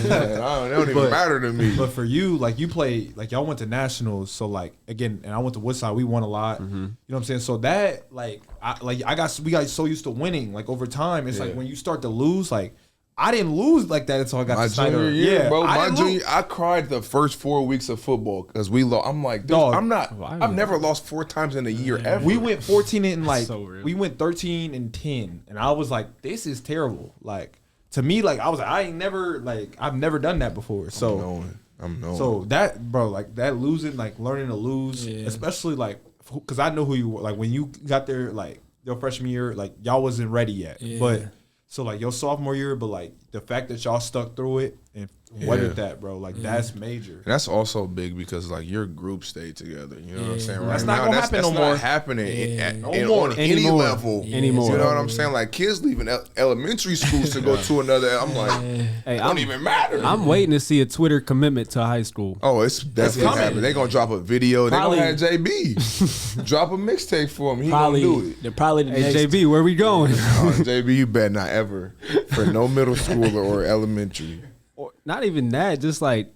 Man, it don't even matter to me. but for you, like you play, like y'all went to nationals, so like again, and I went to Woodside, we won a lot. You know what I'm saying? So that we got so used to winning, like over time, it's like Yeah. when you start to lose, like I didn't lose like that until I got My to Snyder. junior year, Yeah, bro. I My didn't junior, lose. I cried the first 4 weeks of football because we lost. I'm like, dude, Dog. I'm not. Why? I've never lost 4 times in a year ever. We went 14 and like So real. we went 13 and 10, and I was like, this is terrible. Like to me, like I was like, I've never done that before. So I'm knowing. so that bro, like that losing, like learning to lose, Yeah. especially like because I know who you were. Like when you got there, like your freshman year, like y'all wasn't ready yet, Yeah. but. So like your sophomore year, but like the fact that y'all stuck through it and weathered that, bro, like that's major. And that's also big because like your group stayed together. You know what I'm saying? Right That's not now, gonna that's happen no not more. happening No more. on any Anymore. level Anymore. You know what I'm saying? Like kids leaving elementary schools to go to another. I'm like, Hey, it don't even matter. I'm waiting to see a Twitter commitment to high school. Oh, it's definitely coming. happening. They're gonna drop a video. They're Probably- gonna have JB drop a mixtape for him. He probably gonna do it. they're probably the Hey, next. JB, where we going? Oh, JB, you better not ever for no middle schooler or elementary Or not even that. Just like,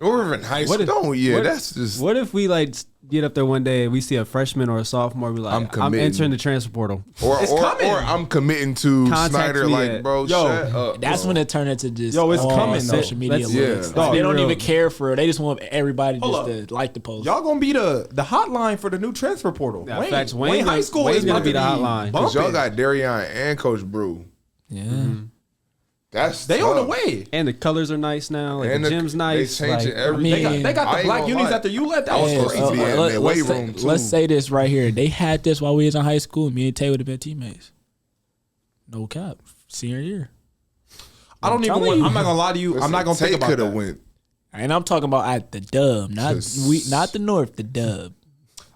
or even high What school. if- Don't yeah, what- that's just what if we like get up there one day and we see a freshman or a sophomore be like, I'm I'm committing. entering the transfer portal. It's coming. or I'm committing to Contact Snyder. me Like, at- bro, Yo, shut up. That's bro. when it turned into just Yo, it's all coming, though. social media. Let's- Yeah. Like, Dog, they don't real. even care for it. They just want everybody Hold just to like the post. Y'all gonna be the hotline for the new transfer portal. Yeah, Wayne, facts. Wayne High School Wayne's is gonna about be to the hotline. 'Cause y'all bumping. got Darion and Coach Brew. Yeah. That's They on the tough. way. And the colors are nice now. Like And the gym's nice. They changing like, everything. mean, They got I the ain't black gonna unis lie. after you left. That I was was supposed to crazy. be in the weight room too. Let's say this right here. They had this while we was in high school. Me and Tay would have been teammates. No cap. Senior year. I don't even. telling Want, you. I'm not gonna lie to you. I'm not gonna think about could have that. went And I'm talking about at the Dub, not the North, the Dub.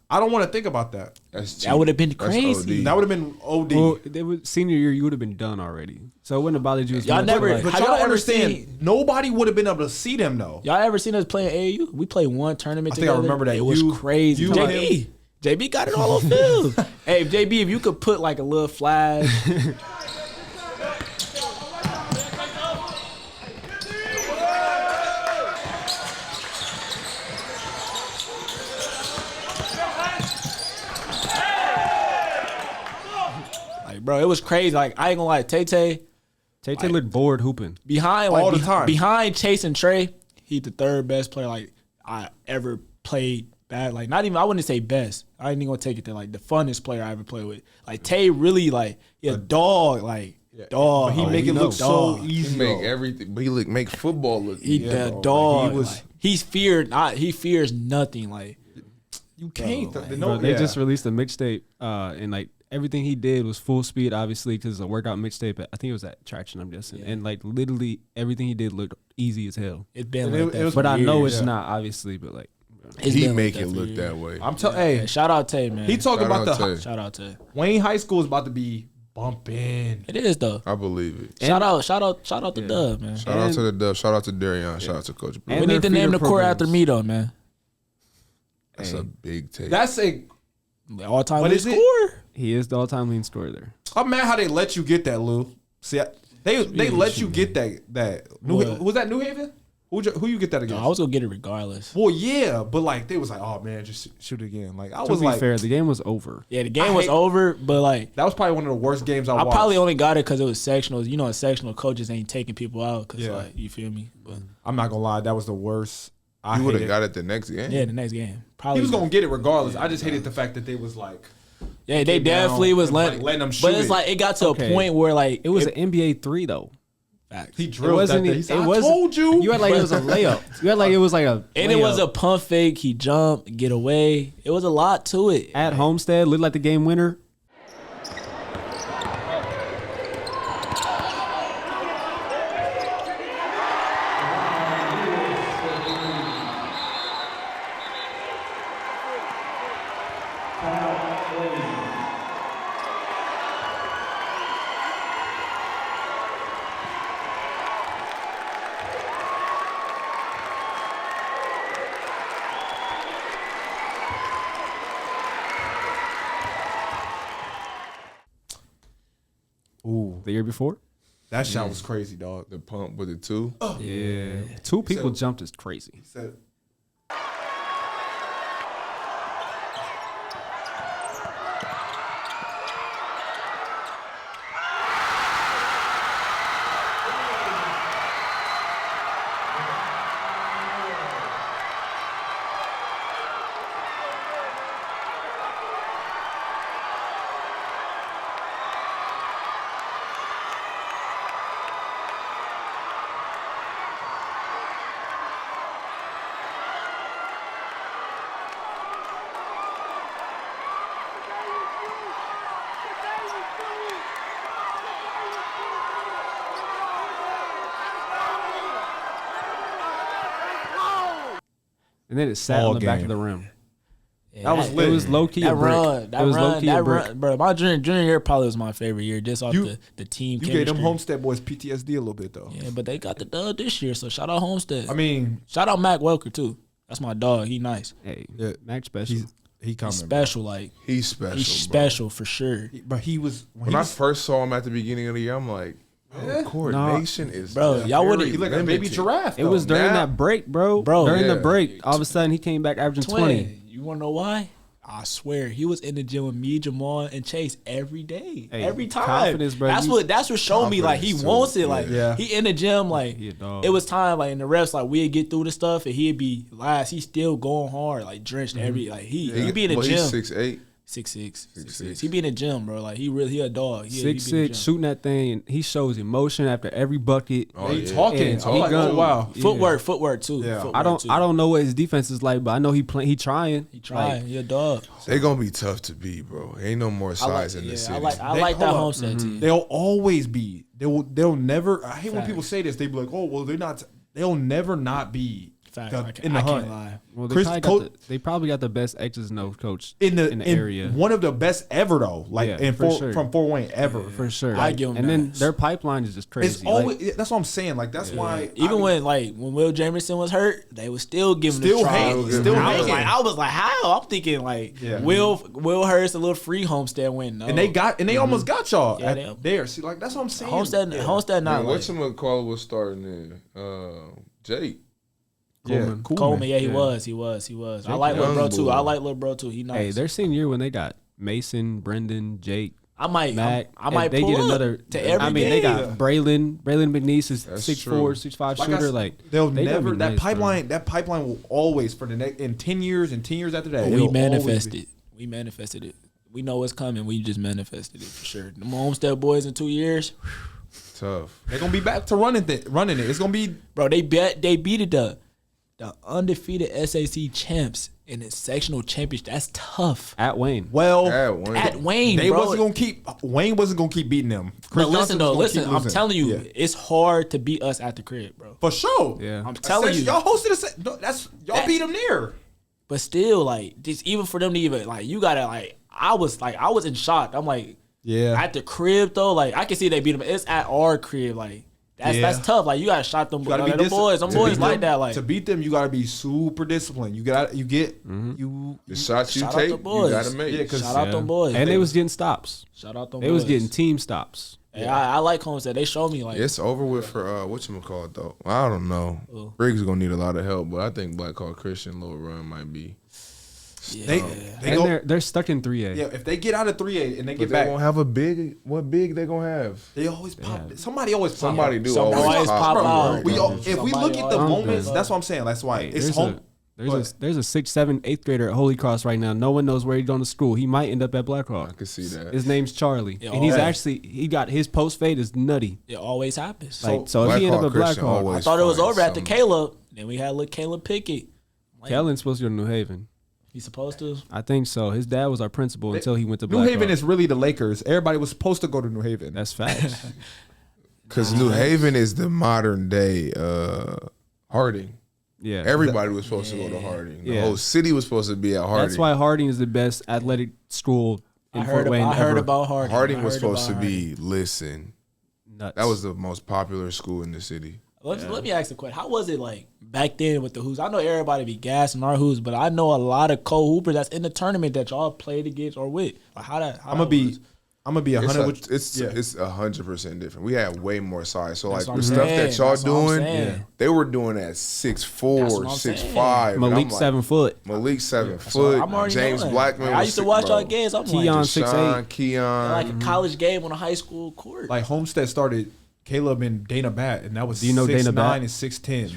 I don't want to think about that. That would have been crazy. That would have been OD. Well, senior year, you would have been done already. So it wouldn't have bothered you as Y'all much. never- Like, But Have y'all y'all don't ever understand. seen- Nobody would have been able to see them though. Y'all ever seen us play in AAU? We played one tournament I think I together. remember that. It was crazy. you and JB got it all on film. Hey, JB, if you could put like a little flash. Like, bro, it was crazy. Like, I ain't gonna lie, Tay looked bored hooping. behind like All the time. behind Chase and Trey, he's the third best player like I ever played. Bad, like not even I wouldn't say best. I ain't even gonna take it there. Like the funnest player I ever played with. Like Tay really like he a dog. Like dog. But he make it look so easy. He make everything, but he make football look. He easy. the bro. dog. Like, he was- like, he's feared. He fears nothing. Like You can't. Bro, they just released a mixtape, and like everything he did was full speed, obviously, because it's a workout mixtape. I think it was at Traction, I'm guessing, and like literally everything he did looked easy as hell. it's been And like that. it was- for But I know years. it's not, obviously, but like. It's He been like make that it for look years. that way. I'm telling. Yeah, Hey, shout out Tay, man. he talking Shout about out the Tay. Shout out Tay. Wayne High School is about to be bumping. It is though. I believe it. Shout out to Dub, man. Shout out to the Dub. Shout out to Darion. Shout out to Coach Blue. And We their need to name the feeder court programs. after me though, man. That's a big take. That's a. All time What lead is it? scorer. He is the all-time leading scorer there. I'm mad how they let you get that, Lou. See, they let you get that. What? Was that New Haven? Who you get that against? No, I was gonna get it regardless. Well, yeah, but like they was like, oh man, just shoot it again. Like I To was be like, fair, the game was over. Yeah, the game I was hate- over, but like that was probably one of the worst games I I watched. probably only got it because it was sectionals. You know, in sectional coaches ain't taking people out because Yeah. like you feel me. But I'm not gonna lie, that was the worst. I You would have hated. got it the next game. yeah, the next game probably He was gonna get it regardless. I just hated the fact that they was like, Yeah, they came down definitely was and, letting, like, letting them but shoot it's it. like it got to Okay. a point where like It was an NBA 3, though. facts. he It drilled that wasn't. thing. He said, I wasn't- told you. You had like it was a layup. You had like it was like a. And it was layup. a pump fake. He jumped, get away. It was a lot to it. At Homestead, looked like the game winner. Ooh, The year before. that shot was crazy, dog. The pump with the two. Yeah. Two people jumped is crazy. He said, And then it sat All on the back of game. the rim. Yeah, that was lit. It was low key a That brick. run, that it was run, low key that a brick. run, bro. My junior year probably was my favorite year, just off You- the team. you gave them chemistry. Homestead boys PTSD a little bit though. Yeah, but they got the dub this year, so shout out Homestead. I mean, shout out Mac Welker too. That's my dog. He nice. Hey, Yeah. Mac special. he coming. He's special. Like He's special. he's bro. special for sure. But he was When I first saw him at the beginning of the year, I'm like, oh, coordination is Bro, y'all very would've- he looked like a baby limited. giraffe. It was though. during Now- that break, bro. Bro, During the yeah. break, all of a sudden he came back averaging 20. Twin, you want to know why? I swear he was in the gym with me, Jamal, and Chase every day, Hey, every time. confidence, bro. That's what showed me. Like he Confidence, too. wants it. Like Yeah. he in the gym. Like He a dog. it was time. Like in the refs, like we'd get through the stuff and he'd be last. He's still going hard, like drenched every. Like he be in the Well, gym. he's 6'8". 6'6". He be in the gym, bro. Like he a dog. He be in the 6'6", gym. shooting that thing, and he shows emotion after every bucket. Oh, They yeah. talking. And I'm he like, gun- oh wow. Yeah. Footwork too. Yeah. Footwork I don't too. I don't know what his defense is like, but I know he trying. He trying. Like, He a dog. They gonna be tough to beat, bro. Ain't no more size in the city. I They- like that hold up. Homestead team. They'll always be. They'll never. I hate when people say this. They be like, oh well, they're not. They'll never not be Facts. The- I can't, in the I can't hunt. lie. Well, Chris they probably got the best X's and O's coach in the area. One of the best ever though. Like Yeah, for sure. from Fort Wayne ever. for sure. I give 'em and then that. their pipeline is just crazy. It's always that's what I'm saying. Like that's why Even when Will Jamerson was hurt, they was still giving Still the try. hanging, still I was hanging. like, how? I'm thinking like Yeah. Will Hurst a little free Homestead win. No. and they almost got y'all Yeah, at there. See, like that's what I'm saying. Homestead not Man, like whatchamacallit was starting there? Jake. Yeah, Coleman. Yeah, he Yeah. was. I like Lil Young Bro too. boy. I like Lil Bro too. He nice. Hey, their senior year when they got Mason, Brendan, Jake, I might Mac, I might they pull get up another. to every I mean, they game. got Braylon McNeese is That's 6'4", true. 6'5" Like I shooter. s- Like they'll they gonna never be that nice, bro. pipeline. That pipeline will always for the next in 10 years and 10 years after that. we it'll always manifested. be- We manifested it. We know what's coming. We just manifested it for sure. The Homestead boys in 2 years, Tough. They're gonna be back to running it. It's gonna be bro. They beat the undefeated SAC champs in the sectional championship. That's tough. At Wayne. well. At Wayne, They bro. wasn't gonna keep. Wayne wasn't gonna keep beating them. Chris But Johnson was gonna keep I'm losing. telling you, Yeah. it's hard to beat us at the crib, bro. For sure. Yeah. I'm telling you. y'all hosted a. That's y'all That- beat them there. But still, like, just even for them to even like, you gotta like, I was in shock. I'm like, Yeah. at the crib though, like I can see they beat them. It's at our crib, like Yeah. that's tough. Like you gotta shot them, You gotta like, be them boys. Them to boys beat like them- that. Like to beat them, you gotta be super disciplined. You The shots you Shout out take, the you boys. gotta make. Yeah, 'cause- shout out them boys. And they was getting stops. shout out them They boys. was getting team stops. Hey, I like Homestead. They showed me like It's over with for whatchamacallit though. I don't know. Who? Briggs gonna need a lot of help, but I think Black Hawk Christian little run might be. They And go, they're stuck in 3A. yeah. If they get out of 3A and they But get they back, won't have a big. What big they gonna have? they always pop. Somebody always pop. Somebody out. do Somebody always pop pop out. right? We all, if we Somebody look at the always moments, pop that's what I'm saying. That's why Hey, it's there's home. there's a 6th, 7th, 8th grader at Holy Cross right now. No one knows where he's going to school. He might end up at I Blackhawk. can see that. His name's Charlie, Yeah, and he's alright. actually he got his post fade is nutty. it always happens. Like so, if Black he ended Hawk up at Christian Blackhawk, always I thought it was finds over after something. Caleb. Then we had little Caleb Pickett. Like, Kellen's supposed to go to New Haven. he's supposed to. I think so. His dad was our principal until he went to New Blackhawk. Haven is really the Lakers. Everybody was supposed to go to New Haven. That's facts. Because New Haven is the modern day Harding. Yeah, Everybody was supposed to go to Harding. The Yeah. whole city was supposed to be at Harding. that's why Harding is the best athletic school in I Fort heard, Wayne I heard ever. about Harding. Harding I was heard supposed to about be. Listen, Nuts. that was the most popular school in the city. Let me ask a question. How was it like back then with the hoops? I know everybody be gassing our hoops, but I know a lot of co-hoopers that's in the tournament that y'all played against or with. Like how that? How I'm gonna that be. was. I'm gonna be It's 100. a- with, it's yeah. it's 100% different. We had way more size. So That's like what the I'm stuff saying. that y'all That's what I'm doing, saying. they were doing at 6'4", That's what I'm 6'5". and I'm Malik like, 7 foot. Malik 7 I'm foot. already James knowing. Blackman. Like, I was used to sick, watch bro. y'all games. I'm Keon like, 6'8". Deshaun, Keon. like a college game on a high school court. like Homestead started Caleb and Dana Bat, and that was Do you know Dana 6'9" Bat? and 6'10".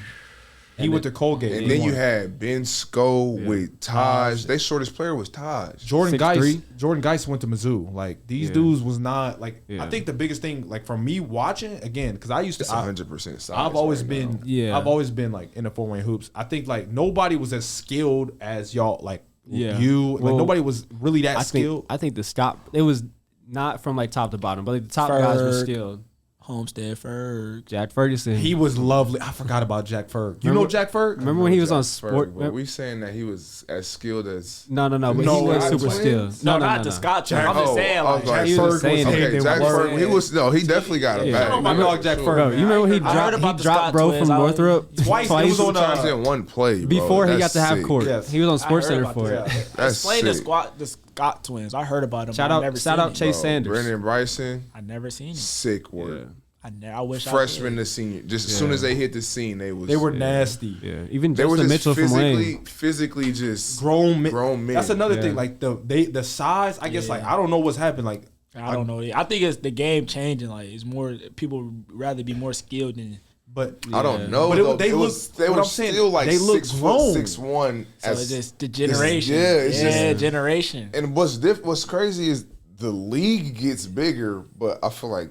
He went to Colgate. And He then you won. had Ben Sco with Taj. Their shortest player was Taj. Jordan 6'3". Geis. Jordan Geis went to Mizzou. Like these Yeah. dudes was not like. Yeah. I think the biggest thing, like from me watching again, because I used It's to. 100% size. I've always right been. now. Yeah. I've always been like in the 4-Wayne hoops. I think like nobody was as skilled as y'all. Like Yeah. you. Like Well, nobody was really that skilled. I think the stop it was not from like top to bottom, but like the top guys were Ferg. skilled. Homestead Ferg. Jack Ferguson. He was lovely. I forgot about Jack Ferg. You know Jack Ferg? Remember when he was on Jack sport? Ferg, but we saying that he was as skilled as. No, but No, he was not super twins? skilled. No, not the Scott Jack. I'm just saying, I like, was like, he was Ferg saying was, it. okay, Jack Word. Ferg, he definitely got a Yeah. bag. Oh my God, Jack Sure. Ferg. Bro, you remember when he I heard dropped about the dropped Scott bro twins. from I- Northrop Twice. It was Two on times in one play, bro. before he got That's to half sick. court. Yes. He was on I Sports heard Center about for that. it. That's Explain sick. the Scott twins. I heard about them. Shout but I've out, never shout seen out it. Chase Bro, Sanders. Brendan Bryson, I never seen it. sick work. I wish Freshman I to senior, just as soon as they hit the scene, they Were nasty. Yeah, even They were Justin just Mitchell from Wayne. physically just Grown men. That's another Yeah. thing. Like the size. I guess like I don't know what's happened. Like I don't know. I think it's the game changing. Like it's more people would rather be more skilled than. but I don't know. But though. they They what were I'm saying, still like they look 6'1", grown. 6'1". So it's just the generation. it's just- generation. And what's crazy is the league gets bigger, but I feel like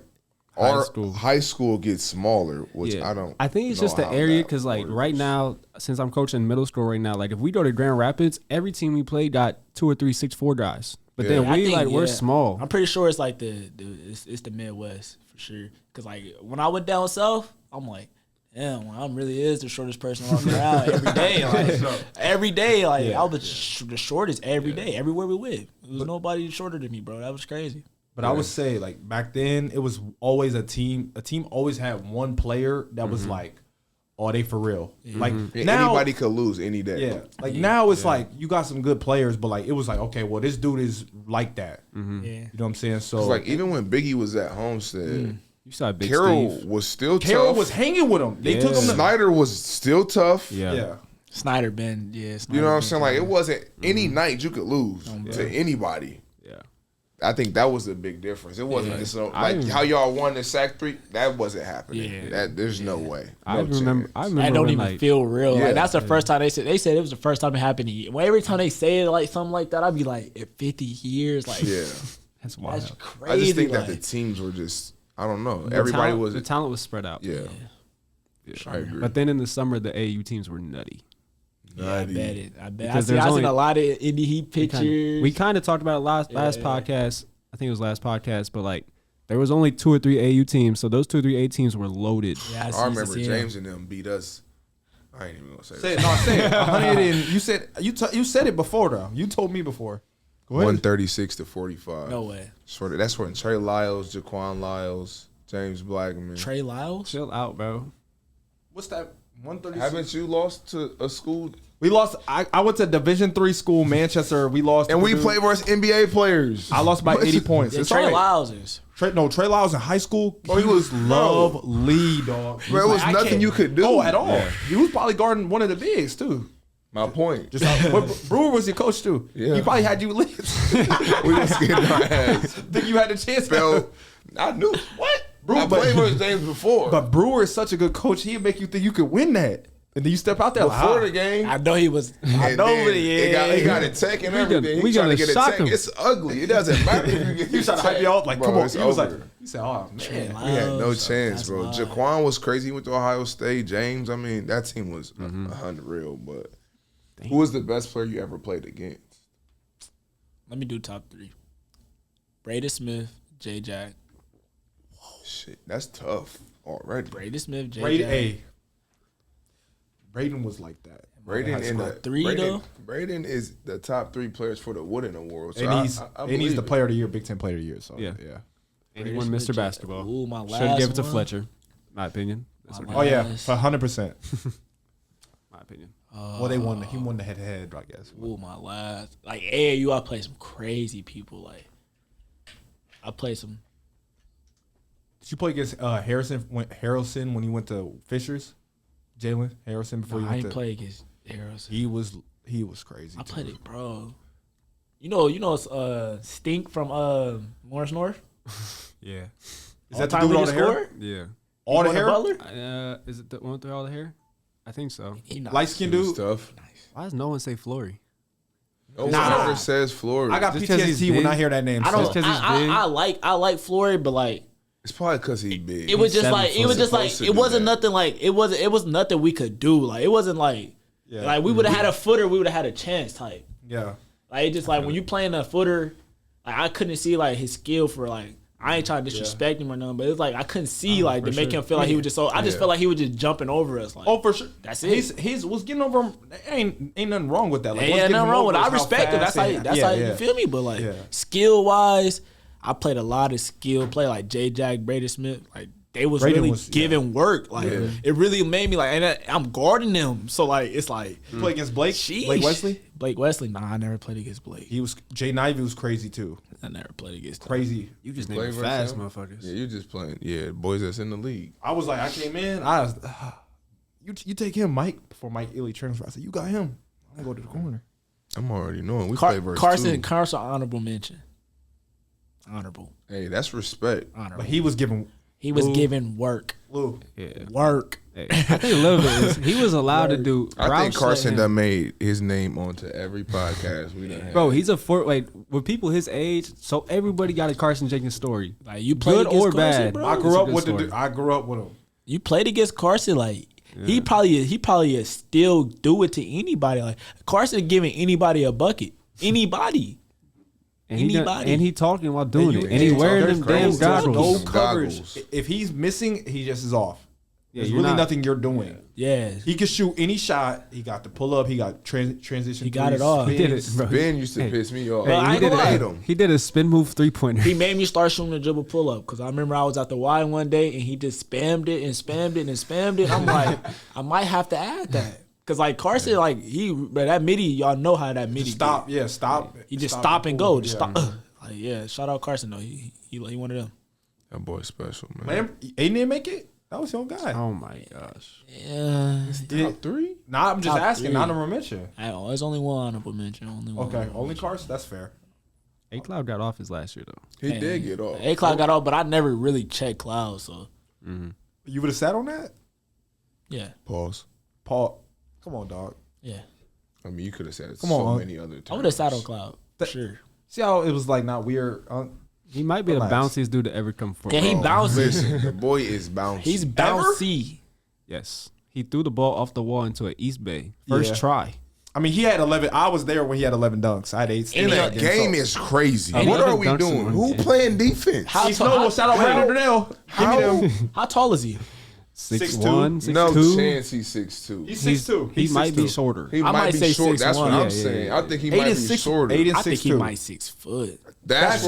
our school. high school gets smaller, which Yeah. I don't. I think it's know just the how area that because like works. right now, since I'm coaching middle school right now, like if we go to Grand Rapids, every team we play got 2 or 3 6'4" guys. But Yeah. then I we think, like we're yeah. small. I'm pretty sure it's like it's the Midwest for sure. Cause like when I went down south, I'm like, damn, I'm really is the shortest person walking around every day. Like, every day, like I was the shortest every day, everywhere we went. There was nobody shorter than me, bro. That was crazy. But I would say, like, back then, it was always a team. A team always had one player that was like, oh, they for real. Like, now, anybody could lose any day. Yeah. Like, now it's like, you got some good players, but, like, it was like, okay, well, this dude is like that. Yeah. You know what I'm saying? So, Like, even when Biggie was at Homestead, You saw Big Carroll Steve. was still Carroll tough. was hanging with him. They took him to Snyder was still tough. Yeah. Snyder been, You know what I'm saying? Like, it wasn't any night you could lose Oh, to anybody. Yeah. I think that was a big difference. It wasn't just like how y'all won the sack 3. That wasn't happening. Yeah. There's no way. I No remember. chance. I remember. That don't when, even like, feel real. Yeah. Like that's the first time they said it was the first time it happened to you. Well, every time they say it like something like that, I'd be like, in 50 years, like Yeah. That's wild. that's crazy. I just think like, that the teams were just, I don't know. Everybody was, the talent was spread out. yeah. I agree. But then in the summer, the AU teams were nutty. I bet it. I bet. Because I there's seen only- a lot of Indie Heat pictures. We kind of talked about it last podcast. I think it was last podcast, but like there was only 2 or 3 AU teams, so those 2 or 3 A teams were loaded. Yeah, I remember James and them beat us. I ain't even gonna say Say that. it. No, say it. 100 and you said it before though. You told me before. Go ahead. 136 to 45. No way. That's when Trey Lyles, Jaquan Lyles, James Blackman. Trey Lyles. Chill out, bro. What's that? 136. Haven't you lost to a school? We lost. I went to Division III school, Manchester. We lost, And we Purdue. played versus NBA players. I lost by 80 points. Yeah, It's Trey all right. Lyles is. Trey Lyles in high school. Oh, he he was was- lovely, dog. Bro, it was I nothing can't- you could do. Oh, at all. Yeah. He was probably guarding one of the bigs too. My point. Just Brewer was your coach too. Yeah. He probably had you lit. We was getting our ass. Think you had the chance. Fell. I knew. What? Bro, I but- played versus James before. But Brewer is such a good coach. He'd make you think you could win that, and then you step out there Before like, the game. I know he was. I and know, then but he got a tech and everything. we He trying gonna to get a shock tech. him. It's ugly. It doesn't matter if you get he was trying to hype you out. Like, Bro, come on. it's He was like, over. he said, oh man. We had no Lyles, chance, that's bro. wild. Jaquan was crazy. He went to Ohio State. James, I mean, that team was unreal. But who was the best player you ever played against? Let me do top 3. Braden Smith, J. Jack. Shit, that's tough already. Braden Smith, J. Braden, Jack. hey, Braden was like that. Braden in the Three, though? Braden is the top 3 players for the Wooden Award. So And he's I and he's believe the it. Player of the Year, Big Ten Player of the Year. So Yeah. yeah. And he won Mr. Basketball. Ooh, my Should last have gave it to one. Fletcher. My opinion. That's My okay. Oh yeah, Nice. 100%. My opinion. Well, they won. He won the head-to-head, I guess. Ooh, my last. Like AAU, I play some crazy people. Like I play some. Did you play against Harrison when he went to Fishers? Jalen Harrison before Nah, he I went ain't to. play against Harrison. He was crazy. I too. played it, bro. You know, Stink from Lawrence North. Yeah. Is that the dude with all the hair? Yeah. All the hair? Butler? Is it the one with all the hair? I think so. He nice. Light skinned He was dude. tough. Why does no one say Flory? No one Nah. ever says Florida. I got Just 'cause he's PTSD when big? I hear that name. I don't. Just 'cause he's big? I like Floyd, but like It's probably because he big. it was He's just like 7 it was foot. just like Supposed to it do wasn't that. nothing like it was nothing we could do. Like it wasn't like Yeah. like we would have had a footer, we would have had a chance type. Yeah. Like it just like when you playing a footer, like I couldn't see like his skill for like I ain't trying to disrespect him or nothing, but it's like I couldn't see like to make him feel like he was just so. I just Yeah. felt like he was just jumping over us. Like Oh, for sure. That's it. He's was getting over him. Ain't nothing wrong with that. Like, ain't what's getting nothing him wrong over with it. is I how respect him. fast That's how you feel me. But like Yeah. skill wise, I played a lot of skill play like J. Jack, Braden Smith. Like they was Braden really was- giving work. Like Yeah. it really made me like, and I'm guarding them. So like it's like You play against Blake? sheesh. Blake Wesley? Blake Wesley. Nah, I never played against Blake. He was Jay Nivey was crazy too. I never played against him. Crazy. You just Play named versus fast him? motherfuckers. Yeah, you just playing. Yeah, boys that's in the league. I was like, I came in. I was, you take him, Mike. Before Mike Illy transferred, I said, you got him. I'm gonna go to the corner. I'm already knowing. We play versus Carson two. honorable mention. Honorable. Hey, that's respect. Honorable. But he was giving He was Lou. giving work. Lou. Yeah. Work. Hey, I think a little bit is he was allowed to do. I Roush think Carson let him- done made his name onto every podcast we done had. Bro, he's a like with people his age, so everybody got a Carson Jenkins story. Like you played Good against or Carson, bad. bro. I It's grew a up good with story. I grew up with him. You played against Carson, like he probably still do it to anybody. Like Carson giving anybody a bucket, anybody. And he Anybody. and he talking while doing you- it, and he and wearing there's them damn goggles. goggles. No Some coverage. goggles. If he's missing, he just is off. There's you're really not- nothing you're doing. Yeah. He could shoot any shot. He got the pull up. He got transition. He got threes, it all. He did spins. it, bro. Ben used to Hey. piss me off. Well, I He ain't did, gonna lie. hate him. he did a spin move 3-pointer. He made me start shooting the dribble pull up because I remember I was at the Y one day and he just spammed it and spammed it and spammed it. I'm like, I might have to add that because like Carson, like but that midi, y'all know how that midi. Stop. get. Yeah. Stop. He just stop and go. Just Yeah. stop. Like yeah, shout out Carson though. He one of them. That boy's special, man. Lamb, Aiden didn't make it. That was your guy. Oh my gosh. Yeah. Top 3? Nah, I'm just Top asking. three. Honorable mention. There's only one honorable mention. Only one. Okay, only Carson. That's fair. A Cloud got off his last year though. He did get off. A Cloud got off, but I never really checked Cloud. So You would have sat on that, yeah, Pause. Paul. Come on, dog. yeah. I mean, you could have said Come so on. many other times. I would have sat on Cloud. Sure. See how it was like not weird. He might be Relax. the bounciest dude to ever come from. Yeah, he Bro, bouncy. Listen, the boy is bouncy. He's bouncy. Yes. He threw the ball off the wall into an East Bay. First Yeah. try. I mean, he had 11. I was there when he had 11 dunks. I had 8. And that steals. game is crazy. And What he are we dunks in doing? one Who game. playing defense? How He's tall? no shout out Brandon Durnell. Give me them. How tall is he? 6'1", 6'2". No chance he's 6'2". He's 6'2". He might be shorter. He I might might be say short. That's 6'1". what Yeah, I'm yeah, saying. yeah. I think he Aiden might be is 6. shorter. Aiden I think he 6'2". might 6 foot. That's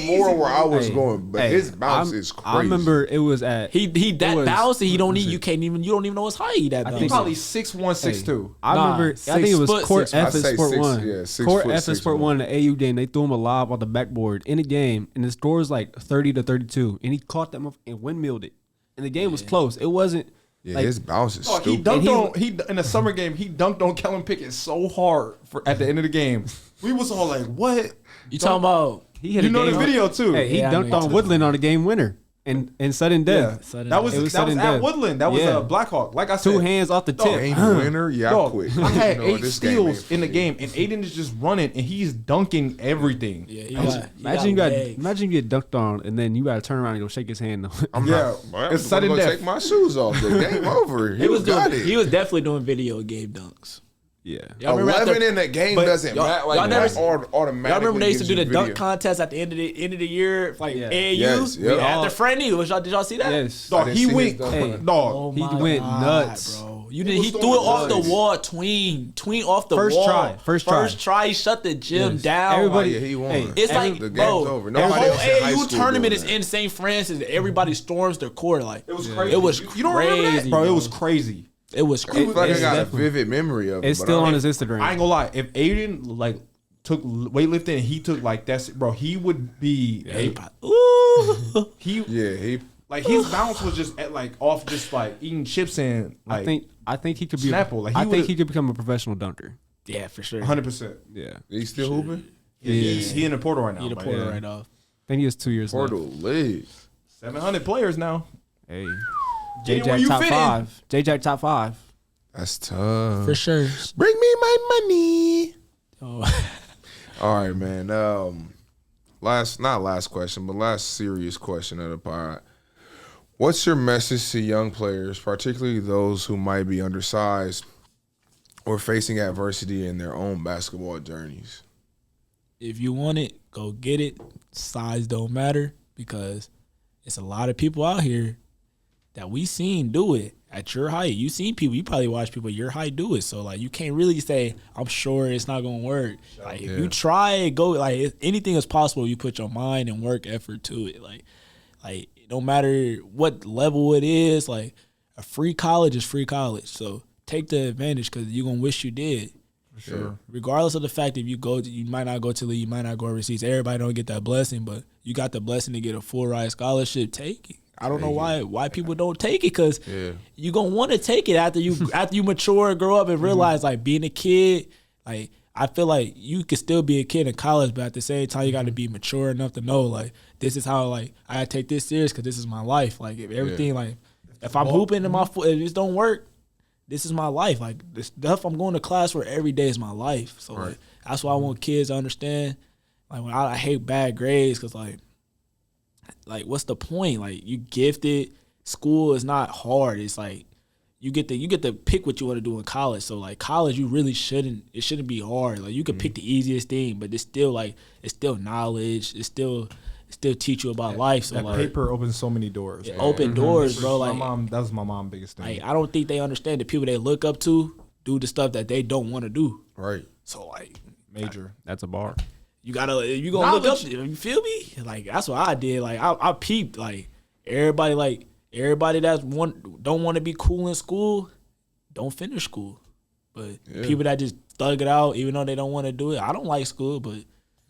more where I was Hey, going. But hey, his bounce is crazy. I remember it was at He that was- bouncy. He don't what need. is You it? can't even. You don't even know his height. He that I bouncy. He's think probably 6'1", 6'2". I Nah, remember. I 6 think it was foot, Court 6 F I at say Sport 6, 1. yeah, 6 Court foot, F at 6 Sport 1, the AU game. They threw him a lob on the backboard in the game, and the score was like 30-32, and he caught them and windmilled it, and the game was close. It wasn't. Yeah, like, his bounce is Dog, he stupid. dunked on in a summer game. He dunked on Kellen Pickett so hard at the end of the game. We was all like, "What?" You talking about? He hit You a know the game- video too. Hey, he Yeah, I dunked know on too. Woodland on a game winner and sudden Yeah, death. Sudden that was death. It was that was sudden at death. Woodland. That was Yeah. Blackhawk. Like I said, 2 hands off the Dog, tip. Game winner, yeah, I Dog, quit. I had You know, 8 this game ain't steals for in the me. game, and Aiden is just running, and he's dunking everything. Yeah, he Imagine you got legs. imagine you get dunked on and then you got to turn around and go shake his hand. I'm Yeah, not. Well, it's I'm sudden gonna death. take my shoes off. The game over. He was got it. He was definitely doing video game dunks. Yeah. Y'all remember 11 after- in the game but doesn't y'all- matter. y'all Like never- that automatically. Y'all remember they used to do the gives you dunk video. contest at the end of the year, like Yeah. AAU. Yes, yep. After Freddie, did y'all see that? Yes. Dog, didn't he see went. his dunk. Hey. Dog, Oh He my went God, nuts. bro. He He was threw it throwing off the nuts. wall, tween off the First wall. try, first try. First try. He shut the gym Yes. down. Everybody- Oh, yeah, he won. Hey, It's Every- like, the game's bro, over. the Nobody whole else in high AAU school tournament doing is that. in St. Francis. Everybody storms their court. Like it was Yeah. crazy. It was You don't remember that, crazy, bro? It bro. was crazy. it was I crazy. feel like I It's got a definitely- vivid memory of it. It's but still I on don't- his Instagram. I ain't gonna lie. If Aiden like took weightlifting and he took like that's bro, he would be Ooh. he Yeah, he. like his bounce was just at, like off just like eating chips and like I think he could be. Snapple, like, he I think would've- he could become a professional dunker. Yeah, for sure. 100%. Yeah. He still hooping. He in the portal right now. Need a but porter yeah. right off. I think he has 2 years left. Portal league. 700 players now. Hey. Jenny, where J-Jack you top fit in? 5. J-Jack top 5. That's tough. For sure. Bring me my money. Oh. All right, man. Not last question, but last serious question of the pod. What's your message to young players, particularly those who might be undersized or facing adversity in their own basketball journeys? If you want it, go get it. Size don't matter because it's a lot of people out here that we seen do it at your height. You seen people, you probably watch people your height do it. So like you can't really say, I'm sure it's not gonna work. Like if you try it, go like anything is possible. You put your mind and work effort to it. Like no matter what level it is, like a free college is free college. So take the advantage because you're gonna wish you did. Sure. Regardless of the fact if you go, you might not go to the league, you might not go overseas. Everybody don't get that blessing, but you got the blessing to get a full ride scholarship. Take it. I don't know why people don't take it because you gonna want to take it after you mature, grow up, and realize like being a kid. Like I feel like you could still be a kid in college, but at the same time you got to be mature enough to know like this is how like I take this serious because this is my life. Like if everything like if I'm hooping and my foot if this don't work. This is my life. Like the stuff I'm going to class for every day is my life. So like, that's why I want kids to understand. Like when I hate bad grades because like what's the point? Like you gifted. School is not hard. It's like you get to pick what you want to do in college. So like college, you really shouldn't. It shouldn't be hard. Like you could pick the easiest thing, but it's still knowledge. It's still still teach you about life. So That like, paper opens so many doors. it bro. open doors, bro. My Like, mom, that was my mom's biggest thing. like, I don't think they understand the people they look up to do the stuff that they don't want to do. Right. So like, Major. That's a bar. you gonna look up. You feel me? Like that's what I did. Like I peeped. Like everybody that's don't want to be cool in school, don't finish school. But people that just thug it out, even though they don't want to do it. I don't like school, but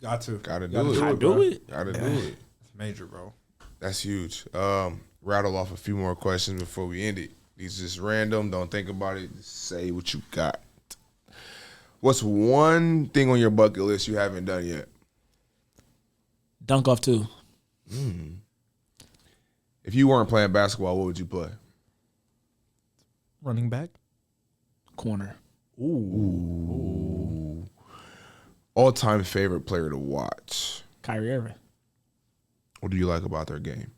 Gotta do it. I do bro. it. Gotta do it. It's major, bro. That's huge. Rattle off a few more questions before we end it. These just random. Don't think about it. Just say what you got. What's one thing on your bucket list you haven't done yet? Dunk off too. If you weren't playing basketball, what would you play? Running back. Corner. Ooh. All-time favorite player to watch. Kyrie Irving. What do you like about their game?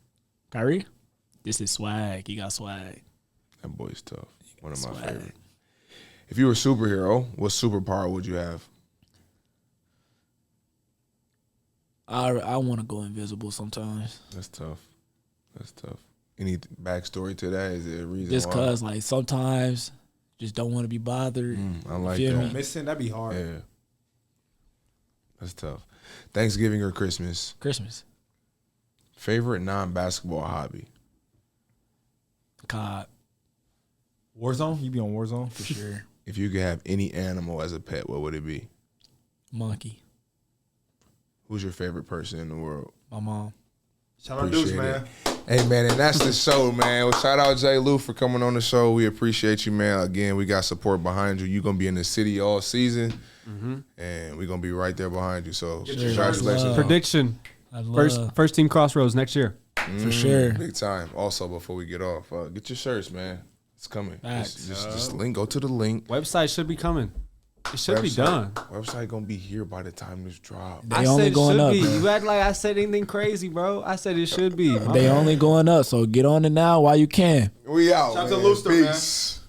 Kyrie. This is swag. He got swag. That boy's tough. One of my Swag. favorites. If you were a superhero, what superpower would you have? I want to go invisible sometimes. That's tough. Any backstory to that? Is there a reason Just why? cause like sometimes just don't want to be bothered. I like Feel that. me? Missing, that'd be hard. Yeah. That's tough. Thanksgiving or Christmas? Christmas. Favorite non-basketball hobby? COD Warzone? You be on Warzone? for sure. If you could have any animal as a pet, what would it be? Monkey. Who's your favorite person in the world? My mom. Shout out Deuce, Appreciate man. Hey, man, and that's the show, man. Well, shout out J. Lou for coming on the show. We appreciate you, man. Again, we got support behind you. You're going to be in the city all season, and we're going to be right there behind you. So, congratulations. Prediction. I love First team Crossroads next year. for sure. Big time. Also, before we get off, get your shirts, man. It's coming. Facts. Just link. Go to the link. Website should be coming. It should be Website- done. Website going to be here by the time this drop. They I only said it going should up, be. bro. You act like I said anything crazy, bro. I said it should be. They only going up, so get on it now while you can. We out. Shout out to man. Looster, man. Peace.